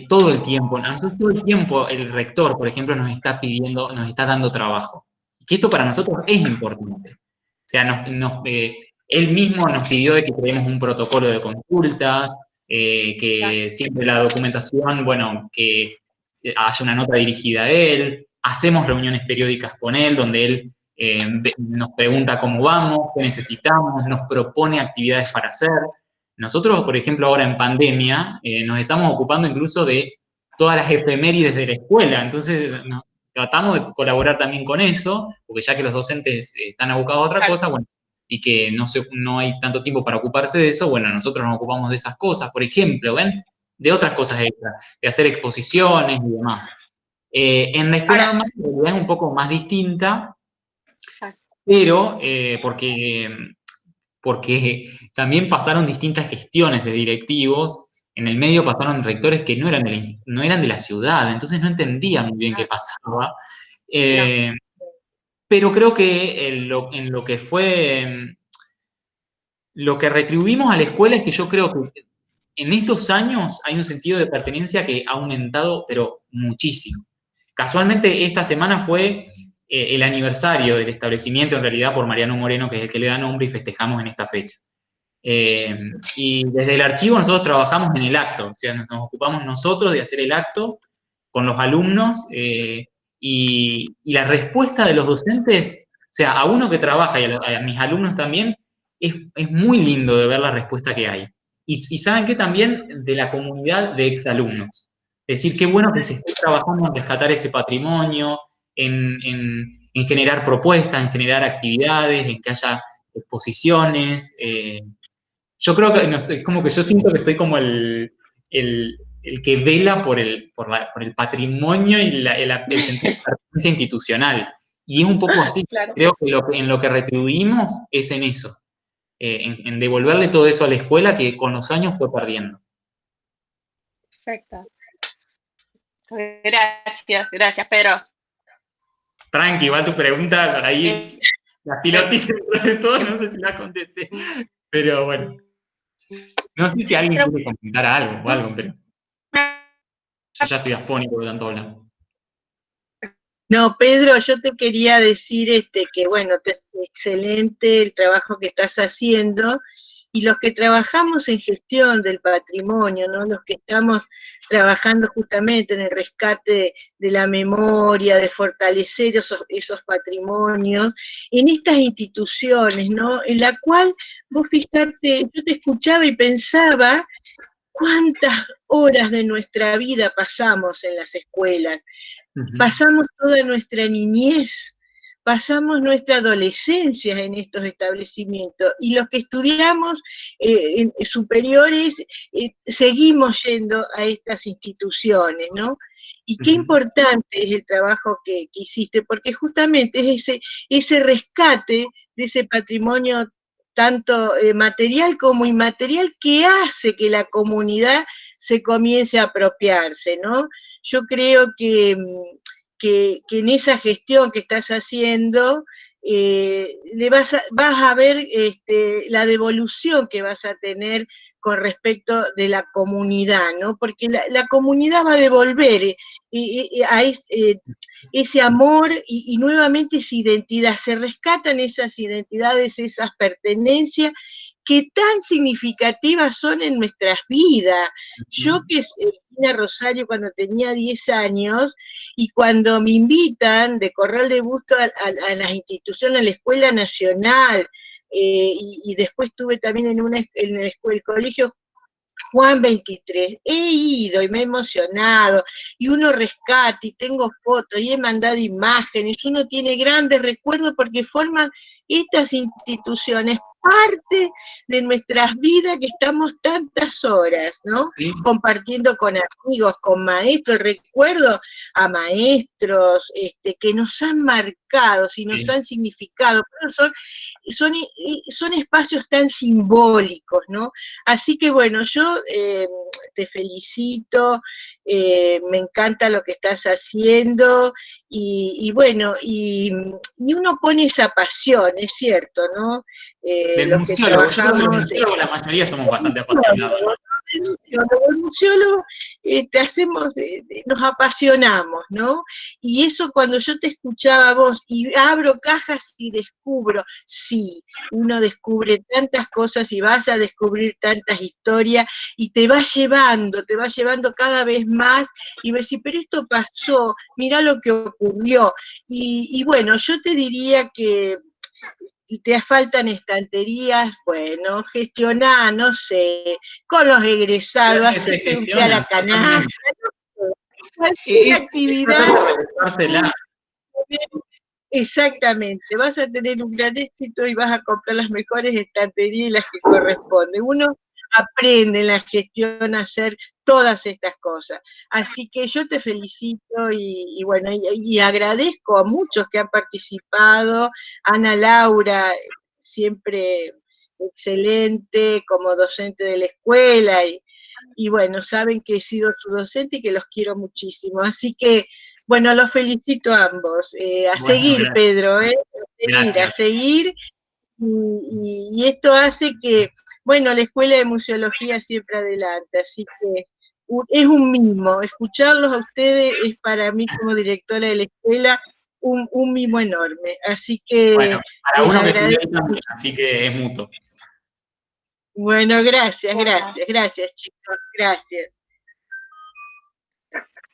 todo el tiempo, a nosotros todo el tiempo el rector, por ejemplo, nos está pidiendo, nos está dando trabajo. Que esto para nosotros es importante. O sea, él mismo nos pidió de que creemos un protocolo de consultas, que siempre la documentación, bueno, que haya una nota dirigida a él, hacemos reuniones periódicas con él, donde él nos pregunta cómo vamos, qué necesitamos, nos propone actividades para hacer. Nosotros, por ejemplo, ahora en pandemia, nos estamos ocupando incluso de todas las efemérides de la escuela, entonces tratamos de colaborar también con eso, porque ya que los docentes están abocados a otra cosa, bueno, y que no hay tanto tiempo para ocuparse de eso, bueno, nosotros nos ocupamos de esas cosas, por ejemplo, ¿ven? De otras cosas extras, de hacer exposiciones y demás. En la escuela normal la realidad es un poco más distinta, pero porque también pasaron distintas gestiones de directivos, en el medio pasaron rectores que no eran de la ciudad, entonces no entendían muy bien qué pasaba. Pero creo que en lo que fue, lo que retribuimos a la escuela es que yo creo que en estos años hay un sentido de pertenencia que ha aumentado, pero muchísimo. Casualmente esta semana fue el aniversario del establecimiento, en realidad por Mariano Moreno, que es el que le da nombre, y festejamos en esta fecha. Y desde el archivo nosotros trabajamos en el acto, o sea, nos ocupamos nosotros de hacer el acto con los alumnos, y la respuesta de los docentes, o sea, a uno que trabaja y a mis alumnos también, es muy lindo de ver la respuesta que hay. Y ¿saben qué? También de la comunidad de exalumnos. Es decir, qué bueno que se esté trabajando en rescatar ese patrimonio, en generar propuestas, en generar actividades, en que haya exposiciones. Yo creo que, no sé, es como que yo siento que soy como el que vela por el patrimonio y el sentido de pertenencia institucional. Y es un poco así. Creo que en lo que retribuimos es en eso. En devolverle todo eso a la escuela que con los años fue perdiendo. Perfecto. Gracias, Pedro. Tranqui, igual tu pregunta, por ahí la pilotice de todo, no sé si la contesté, pero bueno. No sé si alguien quiere comentar algo o algo, pero yo ya estoy afónico de tanto hablar. No, Pedro, yo te quería decir que, bueno, excelente el trabajo que estás haciendo, y los que trabajamos en gestión del patrimonio, ¿no? Los que estamos trabajando justamente en el rescate de la memoria, de fortalecer esos patrimonios, en estas instituciones, ¿no? En la cual, vos fijate, yo te escuchaba y pensaba cuántas horas de nuestra vida pasamos en las escuelas. Pasamos toda nuestra niñez, pasamos nuestra adolescencia en estos establecimientos, y los que estudiamos superiores seguimos yendo a estas instituciones, ¿no? Y qué importante es el trabajo que hiciste, porque justamente es ese rescate de ese patrimonio tanto material como inmaterial, que hace que la comunidad se comience a apropiarse, ¿no? Yo creo que en esa gestión que estás haciendo, vas a ver la devolución que vas a tener con respecto de la comunidad, ¿no? Porque la comunidad va a devolver a ese amor y nuevamente esa identidad. Se rescatan esas identidades, esas pertenencias que tan significativas son en nuestras vidas. Yo que vine a Rosario cuando tenía 10 años, y cuando me invitan de Corral de Busto a las instituciones, a la Escuela Nacional, y después estuve también en el colegio Juan 23, he ido y me he emocionado, y uno rescata, y tengo fotos, y he mandado imágenes, uno tiene grandes recuerdos porque forman estas instituciones parte de nuestras vidas, que estamos tantas horas, ¿no? Sí. Compartiendo con amigos, con maestros. Recuerdo a maestros que nos han marcado y nos han significado, pero son espacios tan simbólicos, ¿no? Así que bueno, yo te felicito, me encanta lo que estás haciendo, y bueno, y uno pone esa pasión, es cierto, ¿no? Del Los que museólogo, yo creo que los trabajamos... museólogos la mayoría somos bastante apasionados, ¿no? El museólogo, nos apasionamos, ¿no? Y eso cuando yo te escuchaba a vos, y abro cajas y descubro, sí, uno descubre tantas cosas y vas a descubrir tantas historias, y te va llevando cada vez más, y me decís, pero esto pasó, mirá lo que ocurrió. Y bueno, yo te diría que y te faltan estanterías, bueno, gestioná, no sé, con los egresados, Claro que se hacete un té a gestiona, la sí, canasta, también. no sé, cualquier Es actividad. tratar de rebuscársela. Exactamente, vas a tener un gran éxito y vas a comprar las mejores estanterías y las que corresponden. Uno aprende en la gestión a hacer todas estas cosas. Así que yo te felicito y bueno, y agradezco a muchos que han participado. Ana Laura, siempre excelente como docente de la escuela, y bueno, saben que he sido su docente y que los quiero muchísimo. Así que bueno, los felicito a ambos. A Bueno, seguir, gracias. Pedro, a Gracias. seguir. Y esto hace que, bueno, la Escuela de Museología siempre adelante. Así que es un mimo. Escucharlos a ustedes es para mí como directora de la escuela un mimo enorme. Así que Bueno, para les uno que estudió agradezco. ahí también, así que es mutuo. Bueno, gracias chicos, gracias.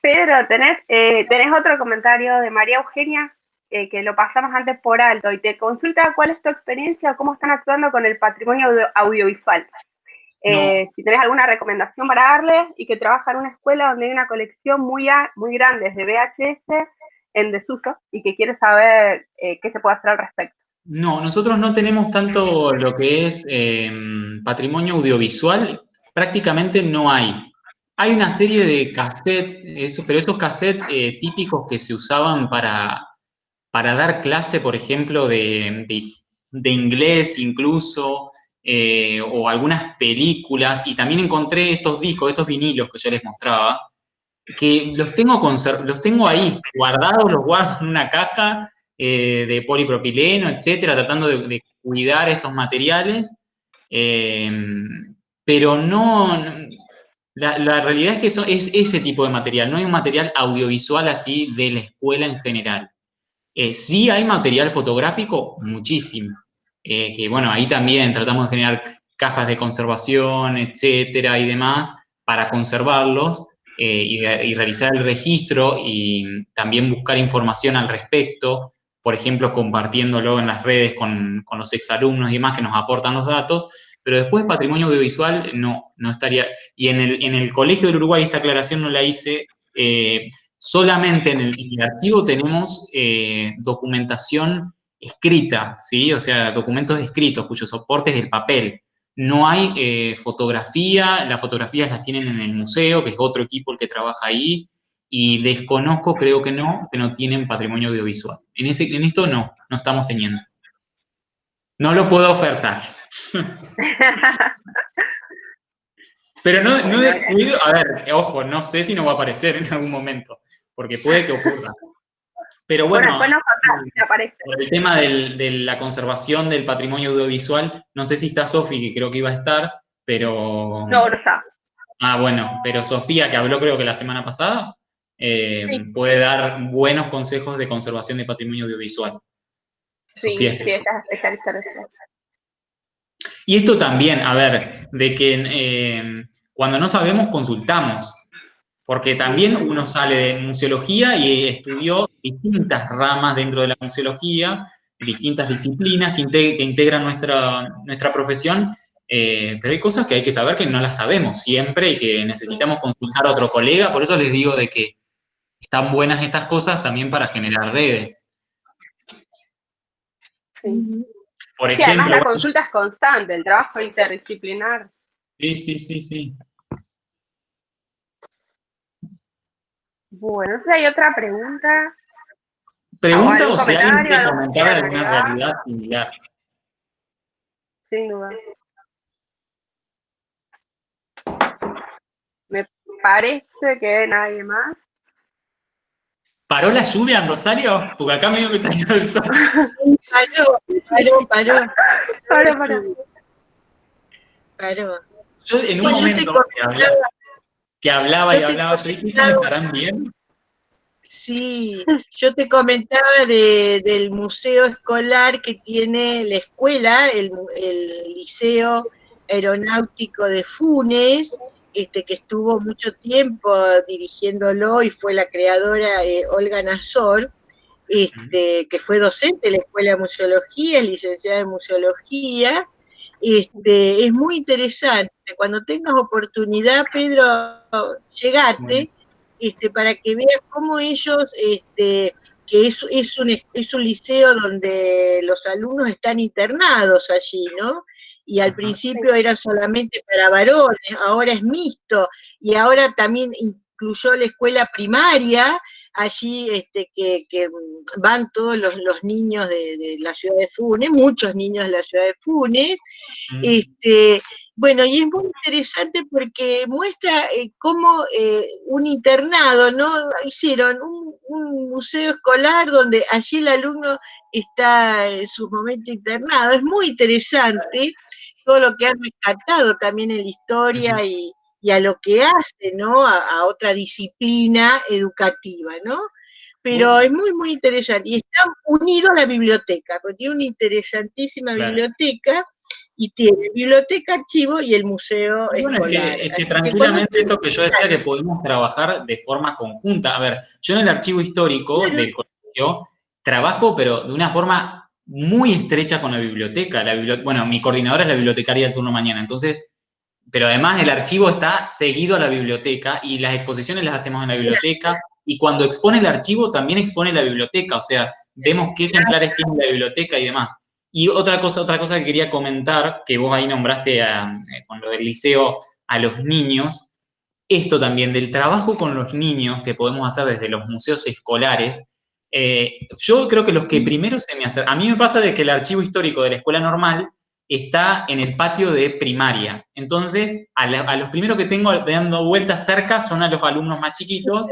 Pedro, tenés otro comentario de María Eugenia, que lo pasamos antes por alto, y te consulta cuál es tu experiencia o cómo están actuando con el patrimonio audiovisual. No. Si tenés alguna recomendación para darles, y que trabaja en una escuela donde hay una colección muy grande de VHS en desuso, y que quiere saber qué se puede hacer al respecto. No, nosotros no tenemos tanto lo que es patrimonio audiovisual, prácticamente no hay. Hay una serie de cassettes, pero esos cassettes típicos que se usaban para dar clase, por ejemplo, de inglés incluso, o algunas películas, y también encontré estos discos, estos vinilos que yo les mostraba, que los tengo ahí, guardados, los guardo en una caja de polipropileno, etcétera, tratando de cuidar estos materiales, pero no, la realidad es que es ese tipo de material, no hay un material audiovisual así de la escuela en general. Sí hay material fotográfico, muchísimo, que bueno, ahí también tratamos de generar cajas de conservación, etcétera, y demás, para conservarlos, y realizar el registro y también buscar información al respecto, por ejemplo, compartiéndolo en las redes con los exalumnos y demás que nos aportan los datos, pero después patrimonio audiovisual no estaría. Y en el Colegio del Uruguay, esta aclaración no la hice, solamente en el archivo tenemos documentación escrita, ¿sí? O sea, documentos escritos cuyo soporte es el papel. No hay fotografía, las fotografías las tienen en el museo, que es otro equipo el que trabaja ahí, y desconozco, creo que no tienen patrimonio audiovisual. En esto no estamos teniendo. No lo puedo ofertar. Pero no descuido, a ver, ojo, no sé si no va a aparecer en algún momento, porque puede que ocurra. Pero bueno, Después nos contás si aparece. por el tema de la conservación del patrimonio audiovisual, no sé si está Sofi, que creo que iba a estar, pero... No está. Ah, bueno, pero Sofía, que habló creo que la semana pasada, Sí. puede dar buenos consejos de conservación de patrimonio audiovisual. Sofía. Sí, esta es especialista en eso. Y esto también, a ver, de que cuando no sabemos consultamos, porque también uno sale de museología y estudió distintas ramas dentro de la museología, distintas disciplinas que integran nuestra profesión, pero hay cosas que hay que saber que no las sabemos siempre y que necesitamos consultar a otro colega, por eso les digo de que están buenas estas cosas también para generar redes. Sí. Por Sí, además ejemplo, la consulta es constante, el trabajo interdisciplinar. Sí. Bueno, no sé si hay otra pregunta. Pregunta ¿Algún o si alguien comentario, quiere algo que comentar de quieran alguna agregar? realidad similar. Sin duda. parece que nadie más. ¿Paró la lluvia en Rosario? Porque acá medio que salió el sol. Paró. Yo en un momento que hablaba, yo dije, ¿estos estarán bien? Sí, yo te comentaba del museo escolar que tiene la escuela, el Liceo Aeronáutico de Funes, que estuvo mucho tiempo dirigiéndolo y fue la creadora Olga Nazor, que fue docente de la Escuela de Museología, es licenciada en Museología. Es muy interesante. Cuando tengas oportunidad, Pedro, llegate, para que veas cómo ellos, que es un liceo donde los alumnos están internados allí, ¿no? Y al principio era solamente para varones, ahora es mixto, y ahora también incluyó la escuela primaria, allí que van todos los niños de la ciudad de Funes, muchos niños de la ciudad de Funes. Bueno, y es muy interesante porque muestra cómo un internado, ¿no? Hicieron un museo escolar donde allí el alumno está en su momento internado. Es muy interesante todo lo que han rescatado también en la historia y a lo que hace, ¿no? A otra disciplina educativa, ¿no? Pero es muy, muy interesante. Y está unido a la biblioteca, porque tiene una interesantísima biblioteca, y tiene biblioteca, archivo y el museo escolar. Es que tranquilamente esto que yo decía que podemos trabajar de forma conjunta. A ver, yo en el archivo histórico del colegio trabajo, pero de una forma muy estrecha con la biblioteca. Bueno, mi coordinadora es la bibliotecaria del turno mañana, entonces, pero además el archivo está seguido a la biblioteca y las exposiciones las hacemos en la biblioteca y cuando expone el archivo también expone la biblioteca, o sea, vemos qué ejemplares tiene la biblioteca y demás. Y otra cosa que quería comentar, que vos ahí nombraste con lo del liceo a los niños, esto también del trabajo con los niños que podemos hacer desde los museos escolares, yo creo que los que primero se me acercan, a mí me pasa de que el archivo histórico de la escuela normal está en el patio de primaria, entonces a los primeros que tengo dando vueltas cerca son a los alumnos más chiquitos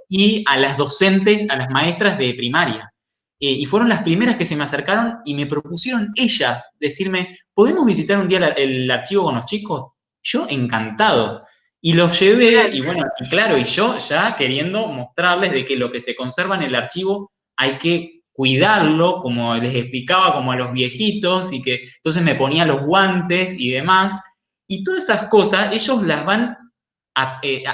y a las docentes, a las maestras de primaria. Y fueron las primeras que se me acercaron y me propusieron ellas decirme, ¿podemos visitar un día el archivo con los chicos? Yo encantado. Y los llevé, y bueno, y claro, y yo ya queriendo mostrarles de que lo que se conserva en el archivo hay que cuidarlo, como les explicaba, como a los viejitos, y que entonces me ponía los guantes y demás. Y todas esas cosas ellos las van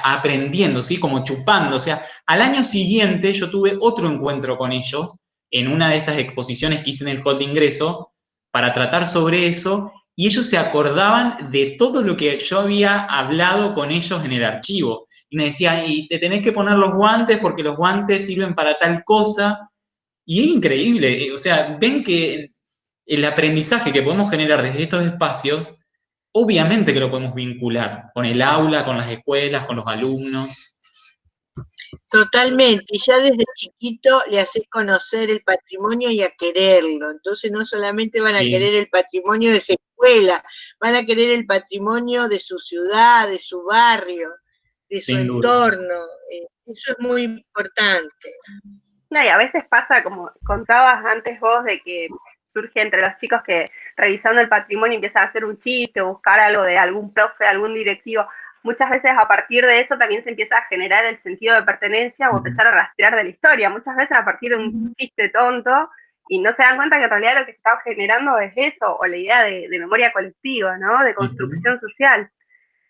aprendiendo, ¿sí? Como chupando. O sea, al año siguiente yo tuve otro encuentro con ellos en una de estas exposiciones que hice en el hall de ingreso para tratar sobre eso, y ellos se acordaban de todo lo que yo había hablado con ellos en el archivo. Y me decían, y te tenés que poner los guantes porque los guantes sirven para tal cosa. Y es increíble, o sea, ven que el aprendizaje que podemos generar desde estos espacios, obviamente que lo podemos vincular con el aula, con las escuelas, con los alumnos. Totalmente, y ya desde chiquito le haces conocer el patrimonio y a quererlo. Entonces no solamente van a querer el patrimonio de su escuela, van a querer el patrimonio de su ciudad, de su barrio, de su entorno. Eso es muy importante. No, y a veces pasa, como contabas antes vos, de que surge entre los chicos que revisando el patrimonio empiezan a hacer un chiste, buscar algo de algún profe, algún directivo. Muchas veces a partir de eso también se empieza a generar el sentido de pertenencia o empezar a rastrear de la historia. Muchas veces a partir de un chiste tonto y no se dan cuenta que en realidad lo que se está generando es eso, o la idea de memoria colectiva, ¿no? De construcción social.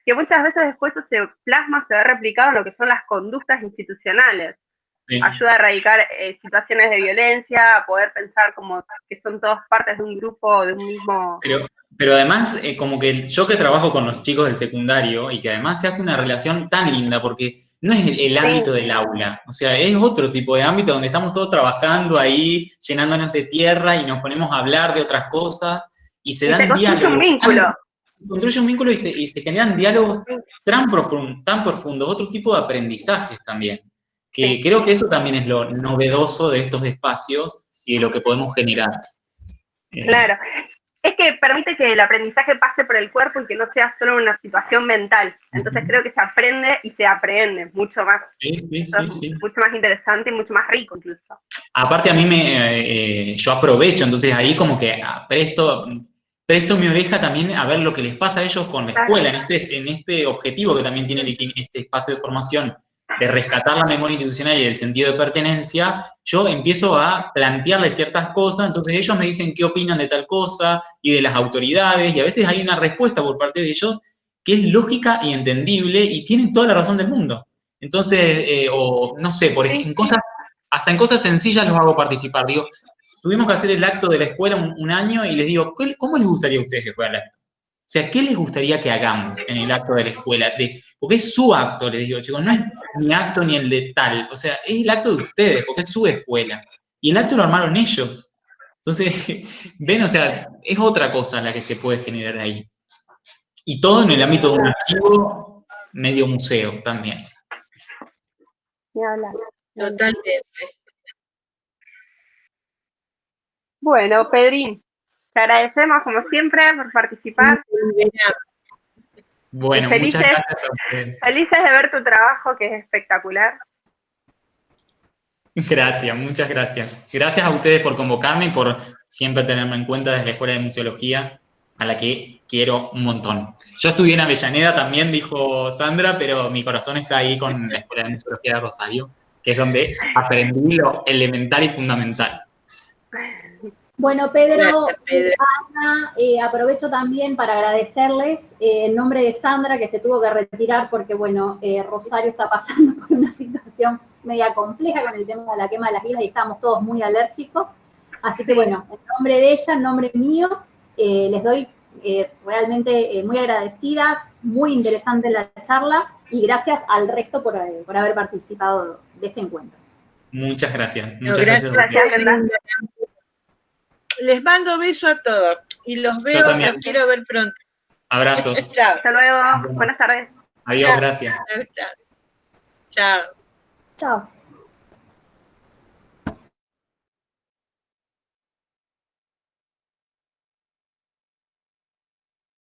Que muchas veces después eso se plasma, se ve replicado en lo que son las conductas institucionales. Ayuda a erradicar situaciones de violencia, a poder pensar como que son todos partes de un grupo, de un mismo... Pero además, como que yo que trabajo con los chicos del secundario y que además se hace una relación tan linda porque no es el ámbito del aula, o sea, es otro tipo de ámbito donde estamos todos trabajando ahí, llenándonos de tierra y nos ponemos a hablar de otras cosas y se dan diálogos. Se construye un vínculo y se generan diálogos tan profundos, otro tipo de aprendizajes también. Que creo que eso también es lo novedoso de estos espacios y de lo que podemos generar. Claro. es que permite que el aprendizaje pase por el cuerpo y que no sea solo una situación mental. Entonces creo que se aprende y se aprende mucho más. Sí. Mucho más interesante y mucho más rico incluso. Aparte a mí yo aprovecho, entonces ahí como que presto mi oreja también a ver lo que les pasa a ellos con la escuela, en este objetivo que también tiene este espacio de formación, de rescatar la memoria institucional y el sentido de pertenencia. Yo empiezo a plantearles ciertas cosas, entonces ellos me dicen qué opinan de tal cosa y de las autoridades, y a veces hay una respuesta por parte de ellos que es lógica y entendible y tienen toda la razón del mundo. Entonces, o no sé, por ejemplo, hasta en cosas sencillas los hago participar. Digo, tuvimos que hacer el acto de la escuela un año y les digo, ¿cómo les gustaría a ustedes que fuera el acto? O sea, ¿qué les gustaría que hagamos en el acto de la escuela? Porque es su acto, les digo, chicos, no es mi acto ni el de tal. O sea, es el acto de ustedes, porque es su escuela. Y el acto lo armaron ellos. Entonces, ven, o sea, es otra cosa la que se puede generar ahí. Y todo en el ámbito de un archivo medio museo también. Ni hablar. Totalmente. Bueno, Pedrín, te agradecemos como siempre por participar. Bueno, muchas gracias a ustedes. Felices de ver tu trabajo, que es espectacular. Gracias, muchas gracias. Gracias a ustedes por convocarme y por siempre tenerme en cuenta desde la Escuela de Museología, a la que quiero un montón. Yo estudié en Avellaneda también, dijo Sandra, pero mi corazón está ahí con la Escuela de Museología de Rosario, que es donde aprendí lo elemental y fundamental. Bueno, Pedro, Gracias, Pedro. Ana, aprovecho también para agradecerles en nombre de Sandra, que se tuvo que retirar porque, bueno, Rosario está pasando por una situación media compleja con el tema de la quema de las islas y estamos todos muy alérgicos. Así que, bueno, en nombre de ella, en nombre mío, les doy realmente muy agradecida, muy interesante la charla y gracias al resto por haber participado de este encuentro. Muchas gracias. No, Muchas gracias. Les mando beso a todos y los veo, los quiero ver pronto. Abrazos. Chao. Hasta luego. Buenas tardes. Adiós, gracias. Chao. Chao.